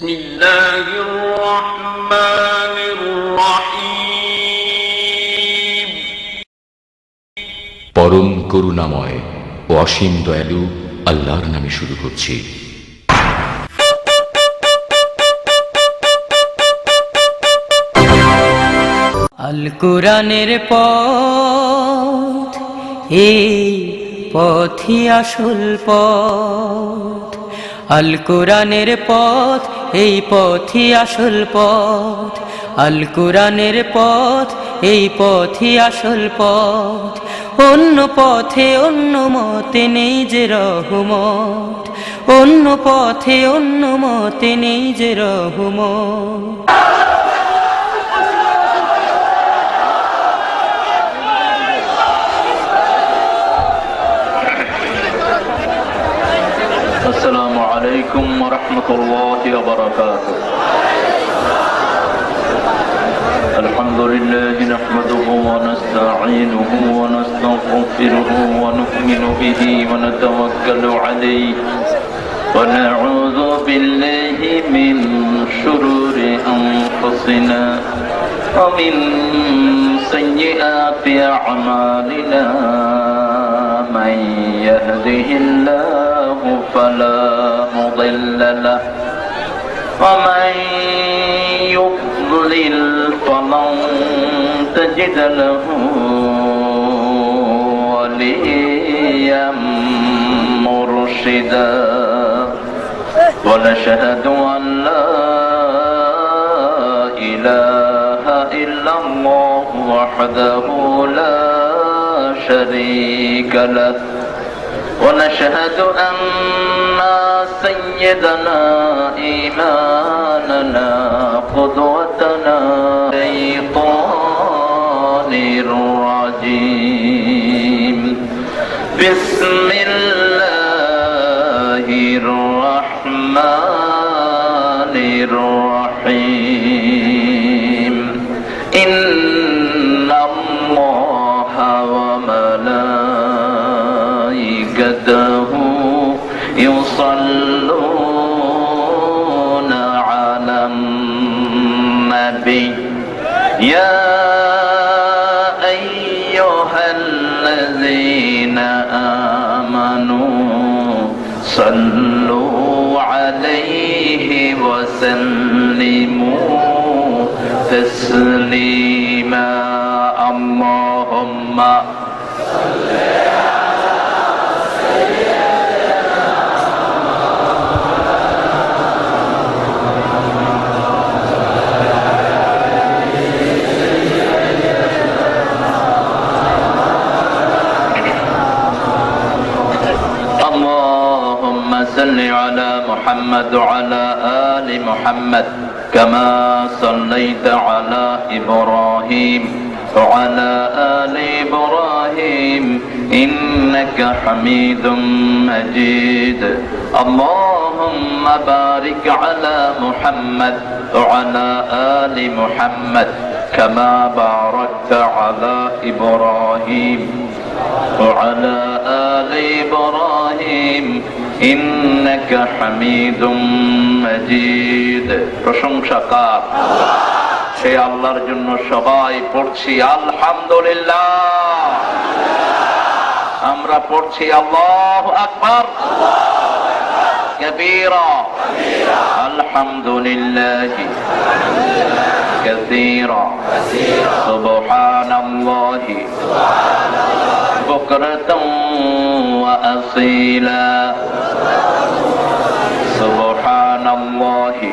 বিসমিল্লাহির রহমানির রহিম। পরম করুণাময় ও অসীম দয়ালু আল্লাহর নামে শুরু করছি। আল কুরআনের পথ, এই পথই আসল পথ। আল কুরআনের পথ, এই পথই আসল পথ। আল কুরআনের পথ, এই পথই আসল পথ। অন্য পথে অন্য মতে নেই যে রহমত, অন্য পথে অন্য মতে নেই যে রহমত। السلام عليكم ورحمة الله وبركاته. الحمد لله نحمده ونستعينه ونستغفره ونؤمن به ونتوكل عليه ونعوذ بالله من شرور أنفسنا ومن سيئات أعمالنا. من يهده الله فلا مضل له ومن يضلل فلن تجد له وليا مرشدا. ونشهد أن لا إله إلا الله وحده لا شريك له. ونشهد أن سيدنا إمامنا قدوتنا الشيطان الرجيم. بسم الله الرحمن الرحيم. إن الله وملائكته يصلون على النبي. يا أيها الذين آمنوا صلوا عليه وسلموا تسليما. اللهم صل على محمد وعلى آل محمد كما صليت على إبراهيم وعلى آل إبراهيم إنك حميد مجيد. اللهم بارك على محمد وعلى آل محمد كما باركت على إبراهيم وعلى آل إبراهيم إنك حميد مجيد. প্রশংসা কার? সেই আল্লাহর জন্য সবাই পড়ছি আলহামদুলিল্লাহ। আমরা পড়ছি আল্লাহু আকবার কাবীরা আলহামদুলিল্লাহ কাসীরা সুবহানাল্লাহি বুকরাতান ওয়া আসীলা. সুবহানাল্লাহি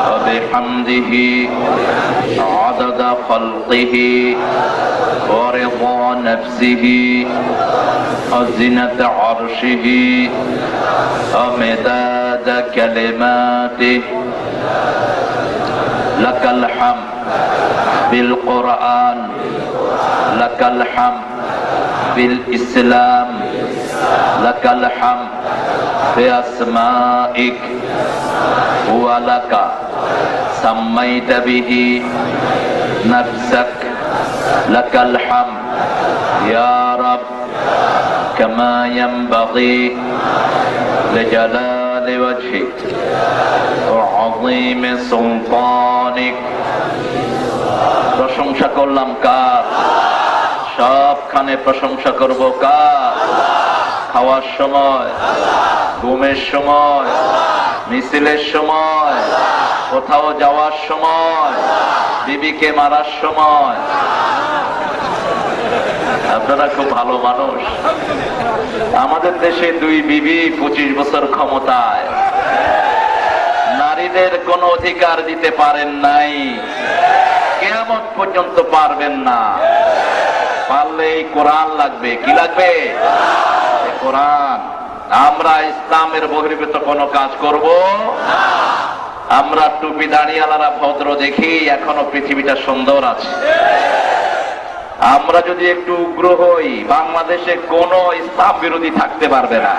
ওয়া বিহামদিহি আদাদা খালকিহি ওয়া রিদা নাফসিহি ওয়া জিনাতা আরশিহি ওয়া মিদাদা কালিমাতিহি. লাকাল হামদ বিল কুরআন লাকাল হামদ বিল ইসলাম লাকাল হামদ بأسمائك ولك سميت به نفسك. لك الحمد يا رب كما ينبغي لجلال وجهك وعظيم سلطانك প্রশংসা করলাম কার? সবখানে প্রশংসা করব কার? খাওয়ার সময়, ঘুমের সময়, মিছিলের সময়, কোথাও যাওয়ার সময়, বিবিকে মারার সময়। আপনারা খুব ভালো মানুষ। আমাদের দেশে 2 বিবি 25 বছর ক্ষমতায়, নারীদের কোনো অধিকার দিতে পারেন নাই, কিয়ামত পর্যন্ত পারবেন না। পারলে এই কোরআন লাগবে। কি লাগবে? কোরআন। আমরা ইসলামের বহির্ভূত কোনো কাজ করব না। আমরা টুপি দাঁড়িয়ালারা ভদ্র দেখি, এখনো পৃথিবীটা সুন্দর আছে। আমরা যদি একটু উগ্র হই, বাংলাদেশে কোনো ইসলাম বিরোধী থাকতে পারবে না।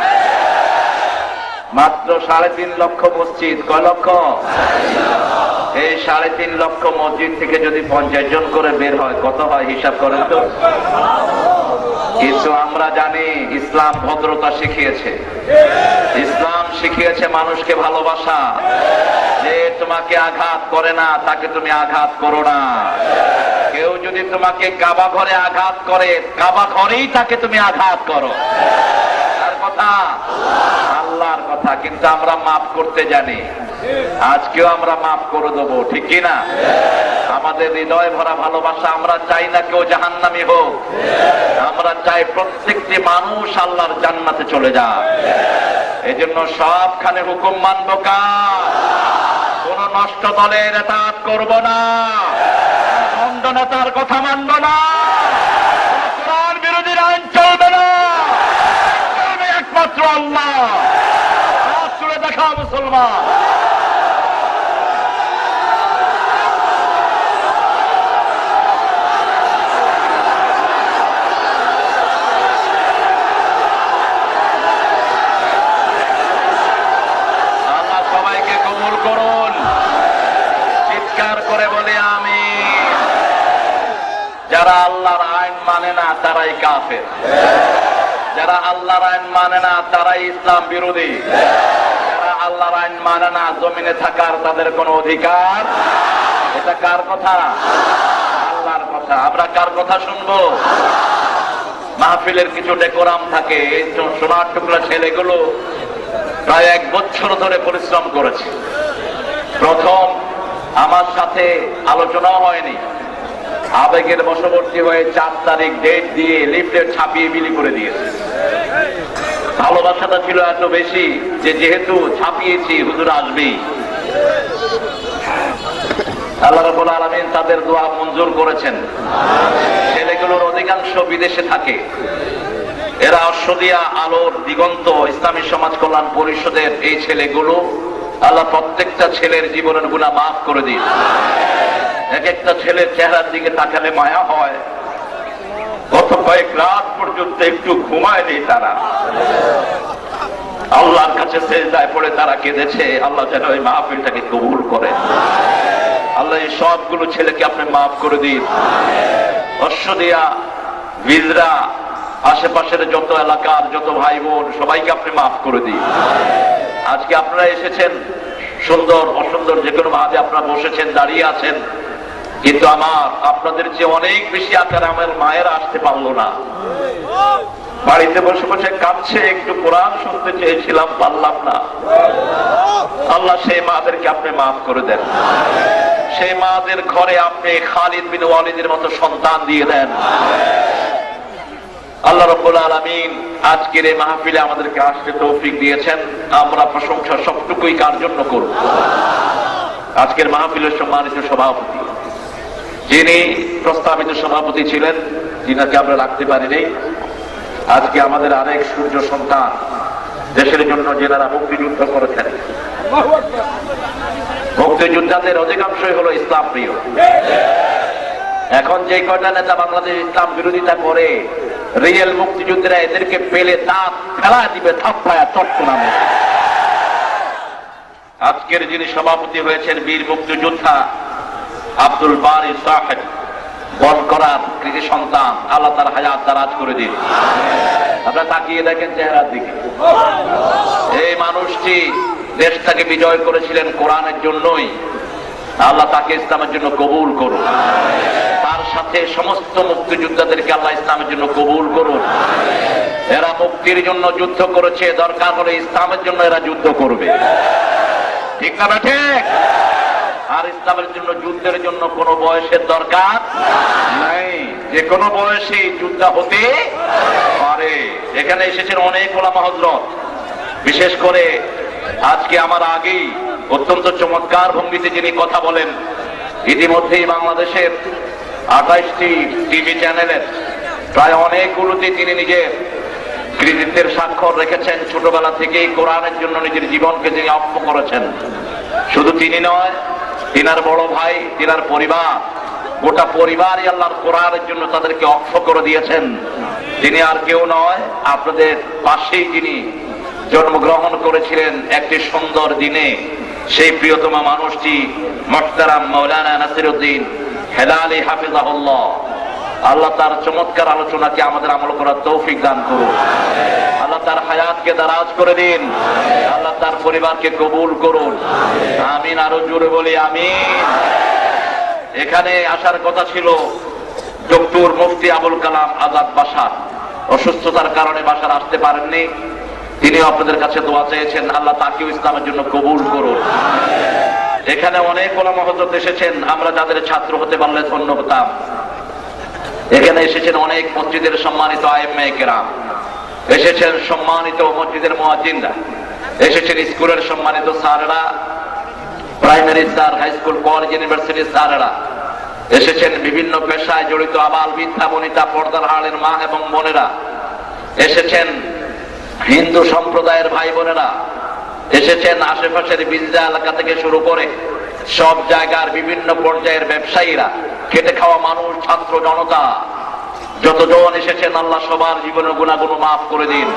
মাত্র 3.5 লক্ষ মসজিদ। কয় লক্ষ? এই 3.5 লক্ষ মসজিদ থেকে যদি 50 জন করে বের হয়, কত হয় হিসাব করেন তো। কিন্তু আমরা জানি ইসলাম ভদ্রতা শিখিয়েছে, ইসলাম শিখিয়েছে মানুষকে ভালোবাসা। যে তোমাকে আঘাত করে না, তাকে তুমি আঘাত করো না। কেউ যদি তোমাকে কাবা ঘরে আঘাত করে, কাবা ঘরেই তাকে তুমি আঘাত করো। তার কথা আল্লাহর কথা। কিন্তু আমরা মাফ করতে জানি। আজকেও আমরা মাফ করে দেবো, ঠিক কি না? আমাদের হৃদয় ভরা ভালোবাসা। আমরা চাই না কেউ জাহান্নামী হোক, আমরা চাই প্রত্যেকটি মানুষ আল্লাহর জান্নাতে চলে যাক। এজন্য সবখানে হুকুম মানব কার? কোন নষ্ট দলের এতাত করব না, ভণ্ড নেতার কথা মানব না, কোরআন বিরোধী আইন চলবে না, চলবে একমাত্র আল্লাহ। হাত তুলে দেখা মুসলমান। করে বলে আমি। যারা আল্লাহর আইন মানে না তারাই কাফের, যারা আল্লাহর আইন মানে না তারাই ইসলাম বিরোধী, যারা আল্লাহর আইন মানে না জমিনে থাকার তাদের কোনো অধিকার। এটা কার কথা? আল্লাহর কথা। আমরা কার কথা শুনবো? মাহফিলের কিছু ডেকোরাম থাকে। এই সোনার টুকরা ছেলেগুলো প্রায় 1 বছর ধরে পরিশ্রম করেছে। প্রথম আমার সাথে আলোচনাও হয়নি, আবেগের বশবর্তী হয়ে 4 তারিখ ডেট দিয়ে লিফলেট ছাপিয়ে বিলি করে দিয়েছে। ভালোবাসাটা ছিল এত বেশি যে যেহেতু ছাপিয়েছি হুজুর আসবেই। আল্লাহ রাব্বুল আলামিন তাদের দোয়া মঞ্জুর করেছেন। ছেলেগুলোর অধিকাংশ বিদেশে থাকে। এরা অশ্বদিয়া আলোর দিগন্ত ইসলামী সমাজ কল্যাণ পরিষদের এই ছেলেগুলো, আল্লাহ প্রত্যেকটা ছেলের জীবনের গুনাহ মাফ করে দিন। এক একটা ছেলের চেহারার দিকে তাকালে মায়া হয়। গত কয়েক রাত পর্যন্ত একটু ঘুমায়নি তারা। আল্লাহর কাছে সেজদায় পড়ে তারা কেঁদেছে। আল্লাহ যেন এই মাহফিলটাকে কবুল করেন। আল্লাহ এই সবগুলো ছেলেকে আপনি মাফ করে দিন। অশ্বদিয়া, বিজরা, আশেপাশের যত এলাকার যত ভাই বোন সবাইকে আপনি মাফ করে দিন। আজকে আপনারা এসেছেন, সুন্দর অসুন্দর যে কোনো ভাবে আপনারা বসেছেন, দাঁড়িয়ে আছেন, কিন্তু আমার আপনাদের চেয়ে অনেক বেশি আকারে আমার মায়েরা আসতে পারলো না। বাড়িতে বসে বসে কাঁদছে, একটু কোরআন শুনতে চেয়েছিলাম, পারলাম না। আল্লাহ সেই মাদেরকে আপনি মাফ করে দেন। সেই মাদের ঘরে আপনি খালিদ বিন ওয়ালিদের মতো সন্তান দিয়ে দেন। আল্লাহ রাব্বুল আলামিন আজকের এই মাহফিলে আমাদেরকে আসতে তৌফিক দিয়েছেন। আমরা প্রশংসা সবটুকুই কার জন্য করব? আজকের মাহফিলের সম্মানিত সভাপতি, যিনি প্রস্তাবিত সভাপতি ছিলেন, যিনাকে আমরা রাখতে পারিনি। আজকে আমাদের আরেক সূর্য সন্তান, দেশের জন্য যেনারা মুক্তিযুদ্ধ করেছেন। মুক্তিযোদ্ধাদের অধিকাংশই হলো ইসলাম প্রিয়। এখন যে কয়টা নেতা বাংলাদেশ ইসলাম বিরোধিতা করে, রিয়েল মুক্তিযুদ্ধরা এদেরকে পেলে দাঁত ফেলা দিবে, থাপ্পায়া চট্টগ্রামে। আজকের যিনি সভাপতি হয়েছেন বীর মুক্তিযোদ্ধা আব্দুল বারী সাহেব, বনকরার কৃতি সন্তান, আল্লাহ তার হায়াত দারাজ করে দিন। আপনারা তাকিয়ে দেখেন চেহারার দিকে। এই মানুষটি দেশটাকে বিজয় করেছিলেন কোরআনের জন্যই। আল্লাহ তাকে ইসলামের জন্য কবুল করুন। তার সাথে সমস্ত মুক্তিযোদ্ধাদেরকে আল্লাহ ইসলামের জন্য কবুল করুন। এরা মুক্তির জন্য যুদ্ধ করেছে, দরকার হলে ইসলামের জন্য এরা যুদ্ধ করবে, ঠিক না ঠিক? আর ইসলামের জন্য যুদ্ধের জন্য কোনো বয়সের দরকার নাই, যে কোনো বয়সে যুদ্ধ হতে পারে। এখানে এসেছেন অনেক ওলামা হযরত, বিশেষ করে আজকে আমার আগেই অত্যন্ত চমৎকার ভঙ্গিতে যিনি কথা বলেন, ইতিমধ্যেই বাংলাদেশের 28টি টিভি চ্যানেলের প্রায় অনেকগুলোতে তিনি নিজের কৃতিত্বের স্বাক্ষর রেখেছেন। ছোটবেলা থেকেই কোরআনের জন্য নিজের জীবনকে তিনি অক্ষ করেছেন। শুধু তিনি নয়, তিনার বড় ভাই, তিনার পরিবার, গোটা পরিবারই আল্লাহর কোরআনের জন্য তাদেরকে অক্ষ করে দিয়েছেন। তিনি আর কেউ নয়, আপনাদের পাশেই যিনি জন্মগ্রহণ করেছিলেন একটি সুন্দর দিনে, সেই প্রিয়তমা মানুষটি মুহতারাম মাওলানা নাসিরউদ্দিন হেলালি হাফিজাহুল্লাহ। আল্লাহ তার চমৎকার আলোচনাকে আমাদের আমল করার তৌফিক দান করুন। আল্লাহ তার হায়াতকে দারাজ করে দিন। আল্লাহ তার পরিবারকে কবুল করুন। আমিন। আরো জোরে বলি আমিন। এখানে আসার কথা ছিল ডক্টর মুফতি আবুল কালাম আজাদ বাশার, অসুস্থতার কারণে বাশার আসতে পারেননি। তিনিও আপনাদের কাছে দোয়া চেয়েছেন, আল্লাহ তাকেও ইসলামের জন্য কবুল করুন। এখানে অনেক ওলামা হযরত এসেছেন, আমরা যাদের ছাত্র হতে পারলে ধন্য হতাম। এখানে এসেছেন অনেক মসজিদের সম্মানিত আইম্মায়ে কেরাম, এসেছেন সম্মানিত মসজিদের মুয়াজ্জিনরা, এসেছেন স্কুলের সম্মানিত স্যাররা, primary sir, high school, college, ইউনিভার্সিটির স্যাররা, এসেছেন বিভিন্ন পেশায় জড়িত আবাল বৃদ্ধা বনিতা, পর্দার আড়ালের মা এবং বোনেরা, এসেছেন হিন্দু সম্প্রদায়ের ভাই বোনেরা, এসেছেন আশেপাশের বিজা এলাকা থেকে শুরু করে সব জায়গার বিভিন্ন পর্যায়ের ব্যবসায়ীরা, খেটে খাওয়া মানুষ, ছাত্র জনতা, যতজন এসেছেন আল্লাহ সবার জীবনের গুনাহগুলো মাফ করে দিন।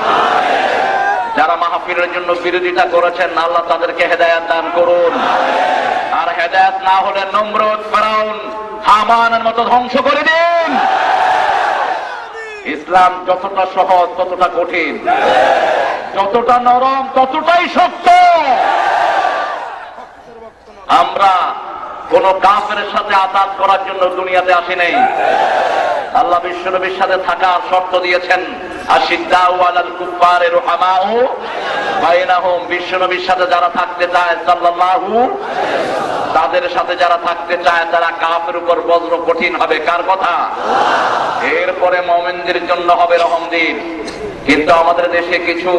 যারা মাহফিলের জন্য বিরোধিতা করেছেন আল্লাহ তাদেরকে হেদায়েত দান করুন। আর হেদায়েত না হলে নমরুদ, ফেরাউন, হামানের মতো ধ্বংস করে দিন। ইসলাম যতটা সহজ ততটা কঠিন, যতটা নরম ততটাই শক্ত। আমরা কোন কাফেরের সাথে আতাত করার জন্য দুনিয়াতে আসি নাই। আল্লাহ বিশ্বনবীর সাথে থাকার শর্ত দিয়েছেন, আশিদ্দাউ আলাল কুফারি রুহামাউ বাইনাহুম। বিশ্বনবীর সাথে যারা থাকতে চায় সাল্লাল্লাহু, তাদের সাথে যারা থাকতে চায় তারা কাফের উপর বজ্র কঠিন হবে। কার কথা? এরপরে মুমিনদের জন্য হবে রহমদিন। কিন্তু আমাদের দেশে কিছু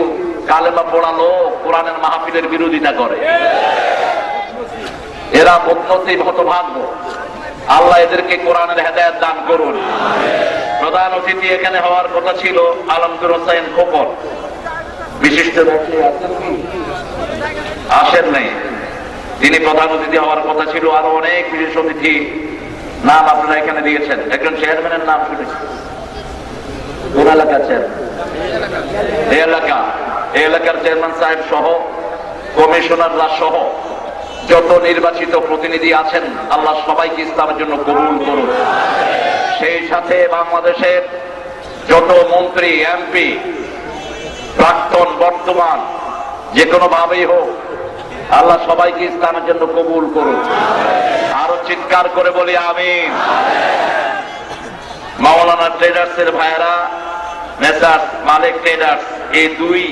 কালেমা পড়া লোক কোরআনের মাহফিলের বিরোধিতা করে। এরা বদনসিব, হতভাগ্য। আল্লাহ এদেরকে কোরআনের হেদায়েত দান করুন। প্রধান অতিথি এখানে হওয়ার কথা ছিল আলমগীর হোসেন খোকন, বিশিষ্ট ব্যক্তি আছেন কি? আসেন নাই। তিনি প্রধান অতিথি হওয়ার কথা ছিল। আরো অনেক বিশেষ অতিথি নাম আপনারা এখানে দিয়েছেন। একজন চেয়ারম্যানের নাম শুনেছি, কোন এলাকা চেয়ারম্যান? এই এলাকার চেয়ারম্যান সাহেব সহ, কমিশনাররা সহ যত নির্বাচিত প্রতিনিধি আছেন আল্লাহ সবাইকে ইসলামের জন্য কবুল করুন। সেই সাথে বাংলাদেশের যত মন্ত্রী, এমপি, প্রাক্তন, বর্তমান, যে কোনো ভাবেই হোক আল্লাহ সবাইকে ইসলামের জন্য কবুল করুন। আরো চিৎকার করে বলি আমিন। মাওলানা ট্রেডার্সের ভাইয়েরা, মেসার্স মালিক ট্রেডার্স, এই দুই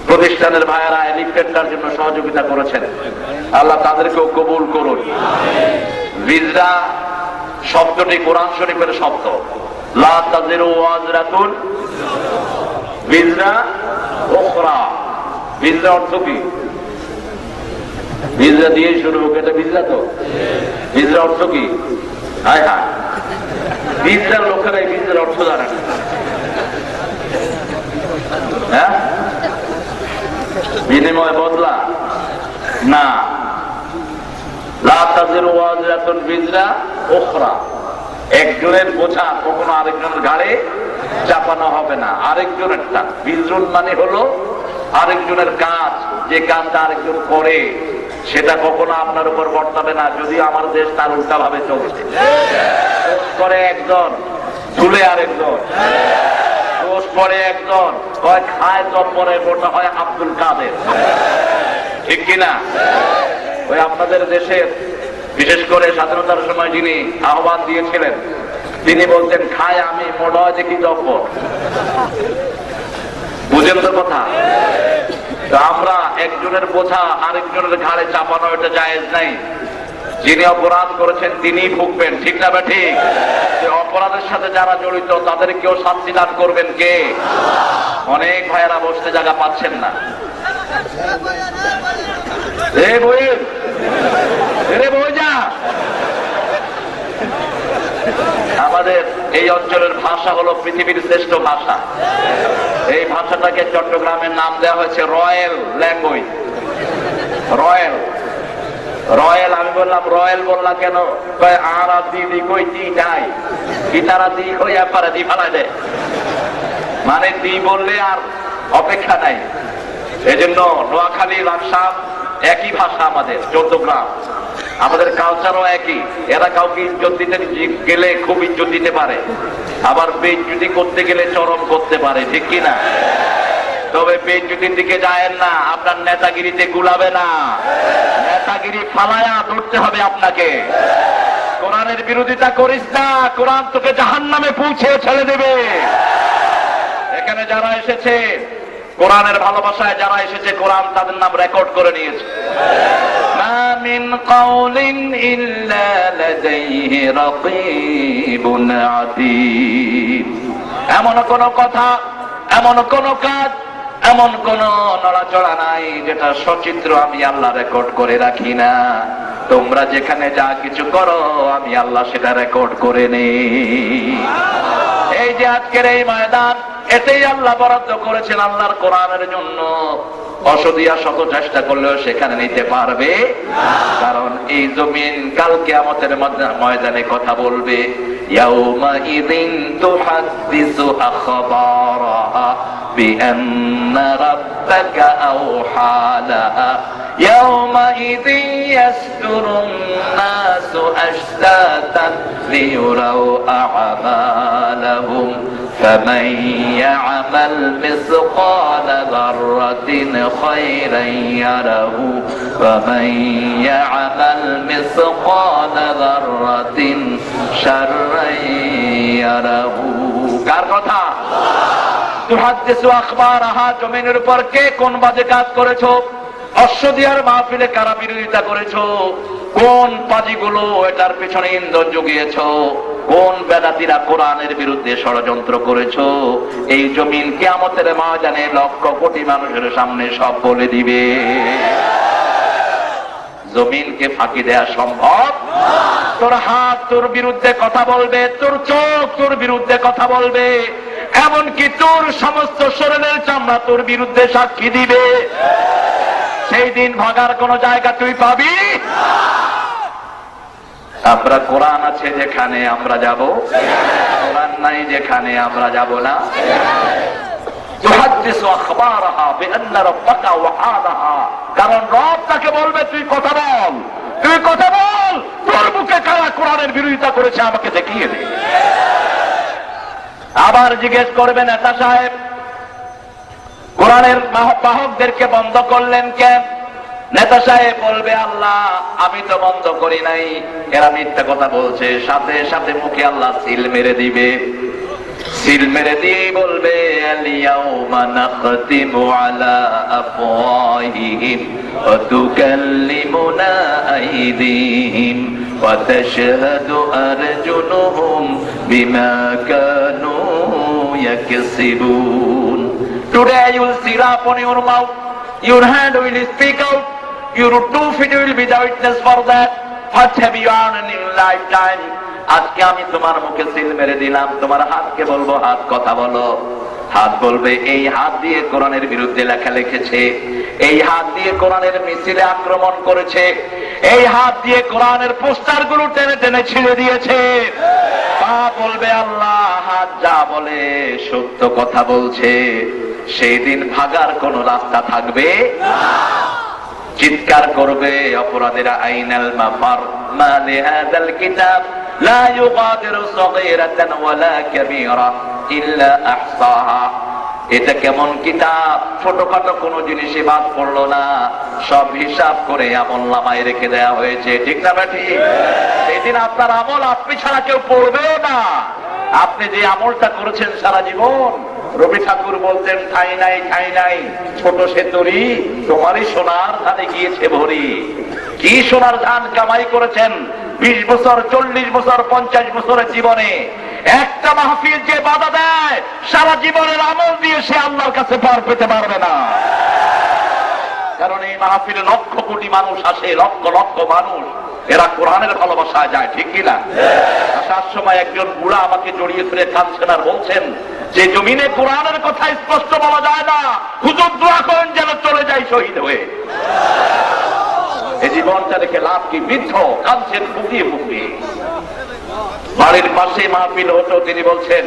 প্রতিষ্ঠানের ভাইয়েরা লিফলেটটার জন্য সহযোগিতা করেছেন, আল্লাহ তাদেরকেও কবুল করুন। বিজরা শব্দটি কোরআন শরীফের শব্দ, লা তাজিরু ওয়াজরাতুন বিজরা উখরা। বিজরা অর্থ কি? বিজরা দিয়ে শুরু হোক, এটা বিজরা তো। বিজরা অর্থ কি? হায় হায়, বিজরার লোকেরা এই বিজরার অর্থ জানে না। হ্যাঁ, বিনিময় বদলা না। লা তাজিরু ওয়াজরাতুন বিজরা উখরা। একজনের বোঝা কখনো আরেকজনের ঘাড়ে চাপানো হবে না। আরেকজনেরটা বিজরুন মানে হলো আরেকজনের কাজ, যে কাজটা আরেকজন করে সেটা কখনো আপনার উপর বর্তাবে না। যদিও আমার দেশ তার উল্টা ভাবে চলছে। করে একজন, তুলে আরেকজন, দোষ করে একজন, হয় খায় চপ্পরে, ওটা হয় আব্দুল কাদের। ঠিক কিনা? ওই আপনাদের দেশের বিশেষ করে স্বাধীনতার সময় যিনি আহ্বান দিয়েছিলেন তিনি বলতেন, খায় আমি মোড়া দেখি জব্বর। বুঝেন তো কথা? তো আমরা একজনের বোঝা আরেকজনের ঘাড়ে চাপানো এটা জায়েজ নাই। যিনি অপরাধ করেছেন তিনি ভুগবেন, ঠিক না বা ঠিক? অপরাধের সাথে যারা জড়িত তাদেরকেও শাস্তি দান করবেন কে? অনেক ভাইয়েরা বসতে জায়গা পাচ্ছেন না। আমাদের এই অঞ্চলের ভাষা হলো পৃথিবীর শ্রেষ্ঠ ভাষা। এই ভাষাটাকে চট্টগ্রামের নাম দেওয়া হয়েছে রয়্যাল ল্যাঙ্গুয়েজ। রয়্যাল রয়্যাল আমি বললাম রয়্যাল বললা কেন? আর দিদি কই দি নাই কি তারা দি কই একবারে দি ফেলা দেয়, মানে দি বললে আর অপেক্ষা নাই। এই জন্য নোয়াখালী রাজশাহী একই ভাষা আমাদের, 14 গ্রাম, আমাদের কালচারও একই। এরা কাউকে ইজ্জত দিতে গেলে খুব ইজ্জত দিতে পারে, আবার বেইজ্জতি করতে গেলে চরম করতে পারে, ঠিক কিনা? তবে বেইজ্জতির দিকে যায়েন না, আপনার নেতাগিরিতে গুলাবে না। নেতাগিরি ফালায়া ধরতে হবে আপনাকে। কোরআনের বিরোধিতা করিস না, কোরআন তোকে জাহান্নামে পৌঁছে ছেড়ে দেবে। এখানে যারা এসেছে কোরআনের ভালোবাসায়, যারা এসেছে কোরআন তাদের নাম রেকর্ড করে নিয়েছে। মা মিন কাউলিন ইল্লা লাদাইহি রাকীবুন আতীদ। এমন কোন কথা, এমন কোন কাজ, এমন কোন নড়াচড়া নাই যেটা সচিত্র আমি আল্লাহ রেকর্ড করে রাখি না। তোমরা যেখানে যা কিছু করো আমি আল্লাহ সেটা রেকর্ড করে নেই। এই যে আজকের এই ময়দান, এটাই আল্লাহ বরাদ্দ করেছেন আল্লাহর কোরআনের জন্য। অসদিয়া শত চেষ্টা করলেও সেখানে নিতে পারবে, কারণ এই জমিন কাল কিয়ামতের ময়দানে কথা বলবে। ইয়াউমাইযিন তুহাদ্দিসু আখবারাহা বিআন্না রাব্বাকা আওহা লাহা ইয়াউমাইযিন ইয়াসদুরুন নাসু আশতাতান লিয়ুরাউ আ'মালাহুম فمن يعمل مثقال ذرة خيرا يره ومن يعمل مثقال ذرة شرا يره। কার কথা? তুহাদ্দিসু আখবারাহা, জমিনের উপর কে কোন বাজে কাজ করেছো? অশ্বদিয়ার মাহফিলে কারা বিরোধিতা করেছো? কোন পাজিগুলো এটার পেছনে ইন্ধন জুগিয়েছো? কোন বেদাতীরা কোরআনের বিরুদ্ধে ষড়যন্ত্র করেছো? এই জমিন কিয়ামতের ময়দানে লক্ষ কোটি মানুষের সামনে সব বলে দিবে। জমিনকে ফাঁকি দেয়া সম্ভব? তোর হাত তোর বিরুদ্ধে কথা বলবে, তোর চোখ তোর বিরুদ্ধে কথা বলবে, এমনকি তোর সমস্ত শরীরের চামড়া তোর বিরুদ্ধে সাক্ষী দিবে। সেই দিন ভাগার কোন জায়গা তুই পাবি? আমরা কোরআন আছে যেখানে আমরা যাব, কোরআন নাই যেখানে আমরা যাব না। তুহাদ্দিসু আখবারাহা বিআন্না রাব্বাকা ওয়াহাদাহা, কারণ রব তাকে বলবে তুই কথা বল, তুই কথা বল, তোর মুখে কারা কোরআনের বিরোধিতা করেছে আমাকে দেখিয়ে দে। আবার জিজ্ঞেস করবে নেতা সাহেব কোরআনের বাহকদেরকে বন্ধ করলেন কেন? নেতা সাহেব বলবে আল্লাহ আমি তো বন্ধ করি নাই, এরা মিথ্যা কথা বলছে। সাথে সাথে মুখে আল্লাহ সিল মেরে দিবে। সিল মেরে দিয়ে বলবে আলিয়াউমা নাখতিমু আলা আফওয়াহিহিম ওয়া তুকাল্লিমুনা আইদিহিম ওয়া তাশহাদু আরজুলুহুম বিমা Kanu ইয়াকসিবুন। Today you will seal up on your mouth, your hand will speak out, your 2 feet will be the witness for that. What have you done in your lifetime? আজকে আমি তোমার মুখে সিল মেরে দিলাম, তোমার হাতকে বলবো হাত কথা বলো। হাত বলবে এই হাত দিয়ে কোরআনের বিরুদ্ধে লেখা লিখেছে, এই হাত দিয়ে কোরআনের মিছিলে আক্রমণ করেছে, এই হাত দিয়ে কোরআনের পোস্টার গুলো টেনে টেনে ছিঁড়ে দিয়েছে। পা বলবে আল্লাহ হাত যা বলে সত্য কথা বলছে। সেই দিন ভাগার কোন রাস্তা থাকবে না। চিৎকার করবে অপরাধীরা আইনাল মাফার মা লিহাযাল কিতাব লা ইউগাদিরু সাগীরাতান ওয়ালা কাবীরা ইল্লা আহসাহা। এটা কেমন কিতাব, ছোটখাটো কোনো জিনিসে বাদ পড়লো না, সব হিসাব করে আমলনামায় রেখে দেয়া হয়েছে। ঠিক না ঠিক? এই দিন আপনার আমল আপনি ছাড়া কেউ পড়বেও না। আপনি যে আমলটা করেছেন সারা জীবন, রবি ঠাকুর বলতেন ঠাই নাই ঠাই নাই ছোট সে তরি, তোমারই সোনার ধানে গিয়েছে ভরি। কি সোনার ধান কামাই করেছেন 20 বছর, 40 বছর, 50 বছরের জীবনে। একটা মাহফিল যে বাধা দেয়, সারা জীবনের আমল দিয়ে সে আল্লাহর কাছে পার পেতে পারবে না। কারণ এই মাহফিলে লক্ষ কোটি মানুষ আসে, লক্ষ লক্ষ মানুষ, এরা কোরআনের ভালোবাসায় যায়। ঠিক কিনা? আসার সময় একজন বুড়া আমাকে জড়িয়ে ধরে কাঁদছেন আর বলছেন যে জমিনে কোরআনের কথা স্পষ্ট বলা যায় না, হুজুর দোয়া করেন যেন চলে যায় শহীদ হয়ে। এই জীবনটা দেখে লাভ কি? বৃদ্ধ কাঁদছেন ফুপিয়ে ফুপিয়ে। বাড়ির পাশে মাহফিল হতো, তিনি বলছেন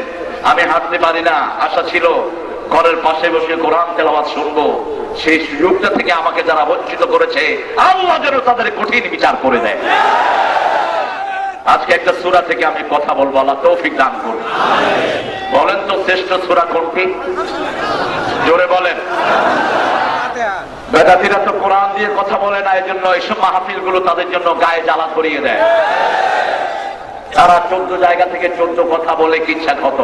আমি হাঁটতে পারি না, আশা ছিল ঘরের পাশে বসে কোরআন তেলাওয়াত শুনবো। সেই সুযোগটা থেকে আমাকে যারা বঞ্চিত করেছে, আল্লাহ যেন তাদের কঠিন বিচার করে দেয়। আজকে একটা সূরা থেকে আমি কথা বলবো, আল্লাহ তৌফিক দান করুন। বলেন তো শ্রেষ্ঠ সূরা কোনটি? জোরে বলেন। বেদাতিরা তো কোরআন দিয়ে কথা বলে না, এই জন্য এইসব মাহফিল গুলো তাদের জন্য গায়ে জ্বালা করিয়ে দেয়। তারা 14 জায়গা থেকে 14 কথা বলে কি ইচ্ছা কত।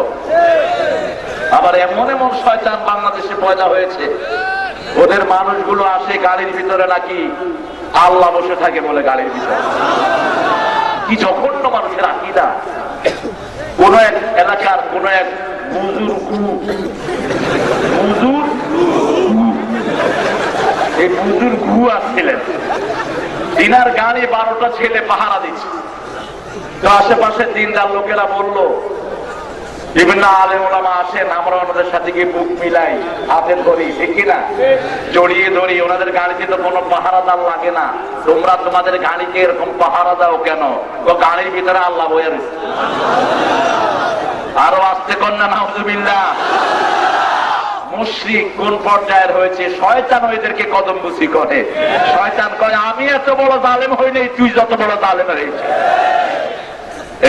আবার এমন এমন শয়তান বাংলাদেশে পয়দা হয়েছে, ওদের মানুষগুলো আসে গাড়ির ভিতরে নাকি আল্লাহ বসে থাকে বলে গাড়ির ভিতরে। কি জঘন্য মানুষের আকীদা। কোন এক এলাকার কোন এক এই বুজুর ঘু আসছিলেন, দিনার গাড়ি 12টা ছেলে পাহারা দিচ্ছে। তো আশেপাশে দিনদার লোকেরা বললো, বিভিন্ন আলেম ওলামা আসেন, আমরা ওনাদের সাথে গিয়ে বুক মিলাই, হাতে ধরি, ঠিক কিনা, জড়িয়ে ধরি। ওনাদের গাড়িতে তো কোনো পাহারাদার লাগে না, তোমরা তোমাদের গাড়িকে এরকম পাহারা দাও কেন? তো গাড়ির ভিতরে আল্লাহ বইয়া রয়েছে। আরো আসতে কন্যা নাউজুবিল্লাহ। মুশরিক কোন পর্যায়ের হয়েছে? শয়তান ওদেরকে কদমবুসি করে। শয়তান কয় আমি এত বড় জালেম হই নাই, তুই যত বড় জালেম হয়েছে।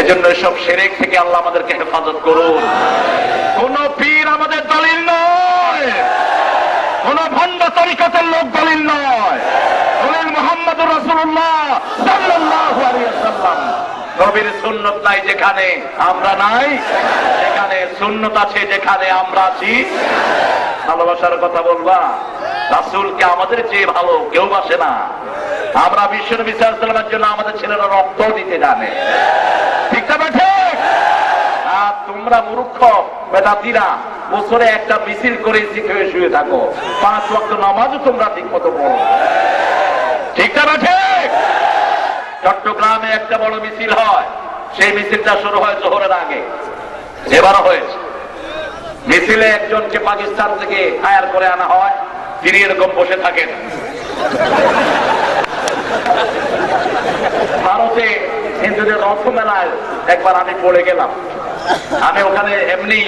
এজন্য সব শিরক থেকে আল্লাহ আমাদেরকে হেফাজত করুন। কোন পীর আমাদের দলিল নয়, কোন ভণ্ড তরিকতের লোক দলিল নয়। দলিল মুহাম্মদুর রাসূলুল্লাহ সাল্লাল্লাহু আলাইহি ওয়াসাল্লাম। নবীর সুন্নাত নাই যেখানে আমরা নাই, সেখানে সুন্নাত আছে যেখানে আমরা আছি। ভালোবাসার কথা বলবা, রাসূলকে আমাদের চেয়ে ভালো কেউ বাসে না। আমরা বিশ্বনবী সাল্লাল্লাহু আলাইহি ওয়াসাল্লামের জন্য আমাদের ছেলেরা রক্ত দিতে জানে। ঠিক না ঠিক? আর তোমরা মূর্খ বেদাতিরা বছরে একটা মিছিল করে শিখে শুয়ে থাকো, 5 ওয়াক্ত নামাজও তোমরা ঠিক মতো পড়ো। ঠিক না ঠিক? চট্টগ্রামে একটা বড় মিছিল হয়, সেই মিছিলটা শুরু হয় জোহরের আগে। এবারও হয়েছে। মিছিলে একজনকে পাকিস্তান থেকে হায়ার করে আনা হয়, তিনি এরকম বসে থাকেন। ভারতে হিন্দুদের রথ মেলায় একবার আমি পড়ে গেলাম। আমি ওখানে এমনি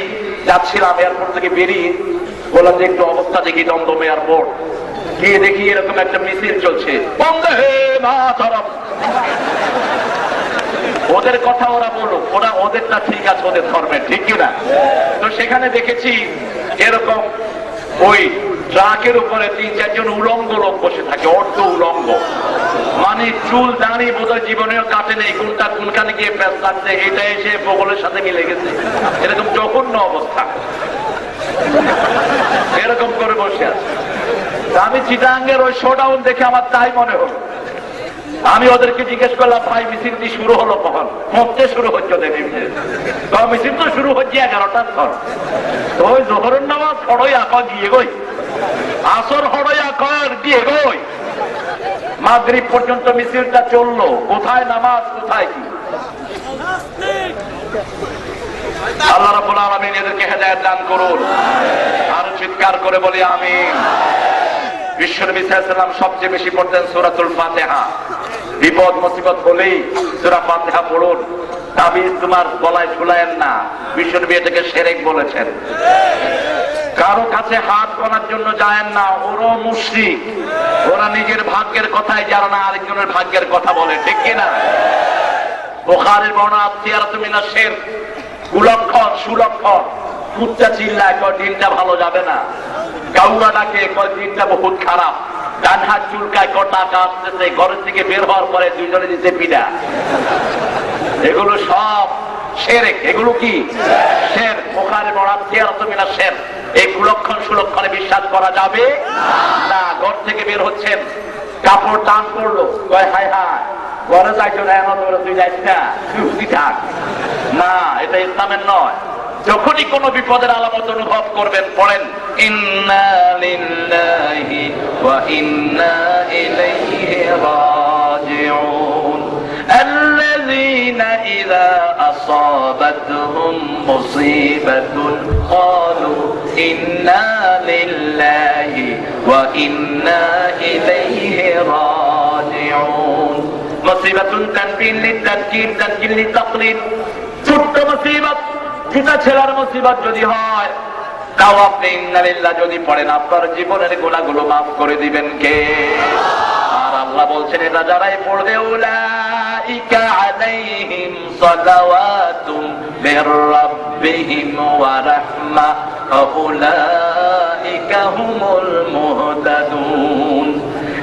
যাচ্ছিলাম, এয়ারপোর্ট থেকে বেরিয়ে বললাম যে একটু অবস্থা দেখি দমদম এয়ারপোর্ট। গিয়ে দেখি এরকম একটা মিছিল চলছে, বন্দে মাতরম। ওদের কথা ওরা বলুক, ওরা ওদেরটা ঠিক আছে, ওদের ধর্মের, ঠিক কিনা? তো সেখানে দেখেছি এরকম ওই ট্রাকের উপরে 3-4 জন উলঙ্গ লোক বসে থাকে, অর্ধ উলঙ্গ, মানে চুল দাঁড়ি বোধহয় জীবনেও কাটে নেই, কোনটা কোনখানে গিয়ে প্যাঁচ লাগছে, এটা এসে বগলের সাথে মিলে গেছে, এরকম জঘন্য অবস্থা, এরকম করে বসে আছে। আমি চিটাঙ্গের ওই শোডাউন দেখে আমার তাই মনে হলো। আমি ওদেরকে জিজ্ঞেস করলাম, ভাই মিছিলটি শুরু হলো কখন? পড়তে শুরু হচ্ছে ওদের মিছিল তো শুরু হচ্ছে 11টার পর। তো ওই জোহরের নামাজ হড়ই আঁকা গিয়ে গই, আসর হড়ই আঁকার গিয়ে গই, মাগরিব পর্যন্ত মিছিলটা চললো। কোথায় নামাজ, কোথায় কি? আল্লাহ রাব্বুল আলামিন এদেরকে হেদায়েত দান করুন। আর চিৎকার করে বলি আমিন। বিশ্বনবী সাল্লাল্লাহু আলাইহি ওয়াসাল্লাম সবচেয়ে বেশি পড়তেন সূরাতুল ফাতিহা। বিপদ মুসিবত হলেই সূরা ফাতিহা পড়ুন। তাবিজ তোমার গলায় ঝুলায়েন না, বিশ্বনবী এটাকে শিরক বলেছেন। কারো কাছে হাত করার জন্য যায়েন না, ওরা মুশরিক। ওরা নিজের ভাগ্যের কথাই জানে না, আরেকজনের ভাগ্যের কথা বলে, ঠিক কিনা? বুখারীর বর্ণনা আতিয়ারাতু মিনাশ শিরক, কুলক্ষণ সুলক্ষণ। কুত্তা চিল্লায় কয় দিনটা ভালো যাবে না, কাউরা ডাকে কয় দিনটা বহুত খারাপ, ডান হাত চুলকায় কয় টাকা আসতেছে, ঘরের থেকে বের হওয়ার পরে দুইজনে দিতে পিডা। এগুলো সব শেরেক। এগুলো কি শের? বুখারী বরাত মিনা শের। এই কুলক্ষণ সুলক্ষণে বিশ্বাস করা যাবে না। ঘর থেকে বের হচ্ছেন, কাপড় টান পড়লো, কয় হায় হায় ঘরে যাইছো না, এমন তুই যাইস না, তুই থাক না, এটা ইসলামের নয়। যখনই কোন বিপদের আলামত অনুভব করবেন, পড়েন ইন্না লিল্লাহি ওয়া ইন্না ইলাইহি রাজিউন। আল্লাযীনা ইযা আসাবাতহুম মুসিবাতুন ক্বালু ইন্না লিল্লাহি ওয়া ইন্না ইলাইহি রাজিউন। মুসিবাতুন তানবিন লিতানকির, তানকির লিতাকলিদ। ছোট্ট মুসিবত, পিতা ছেলের মুসিবত যদি হয়, তাও আপনি ইন্না লিল্লাহ যদি পড়েন, আপনার জীবনের গুনাহগুলো মাফ করে দিবেন কে? আর আল্লাহ বলছেন, এটা যারাই পড়বে, উলাইকা আলাইহিম সালাওয়াতুম মির রাব্বিহিম ওয়া রাহমাহ ওয়া উলাইকা হুমুল মুহতাদুন।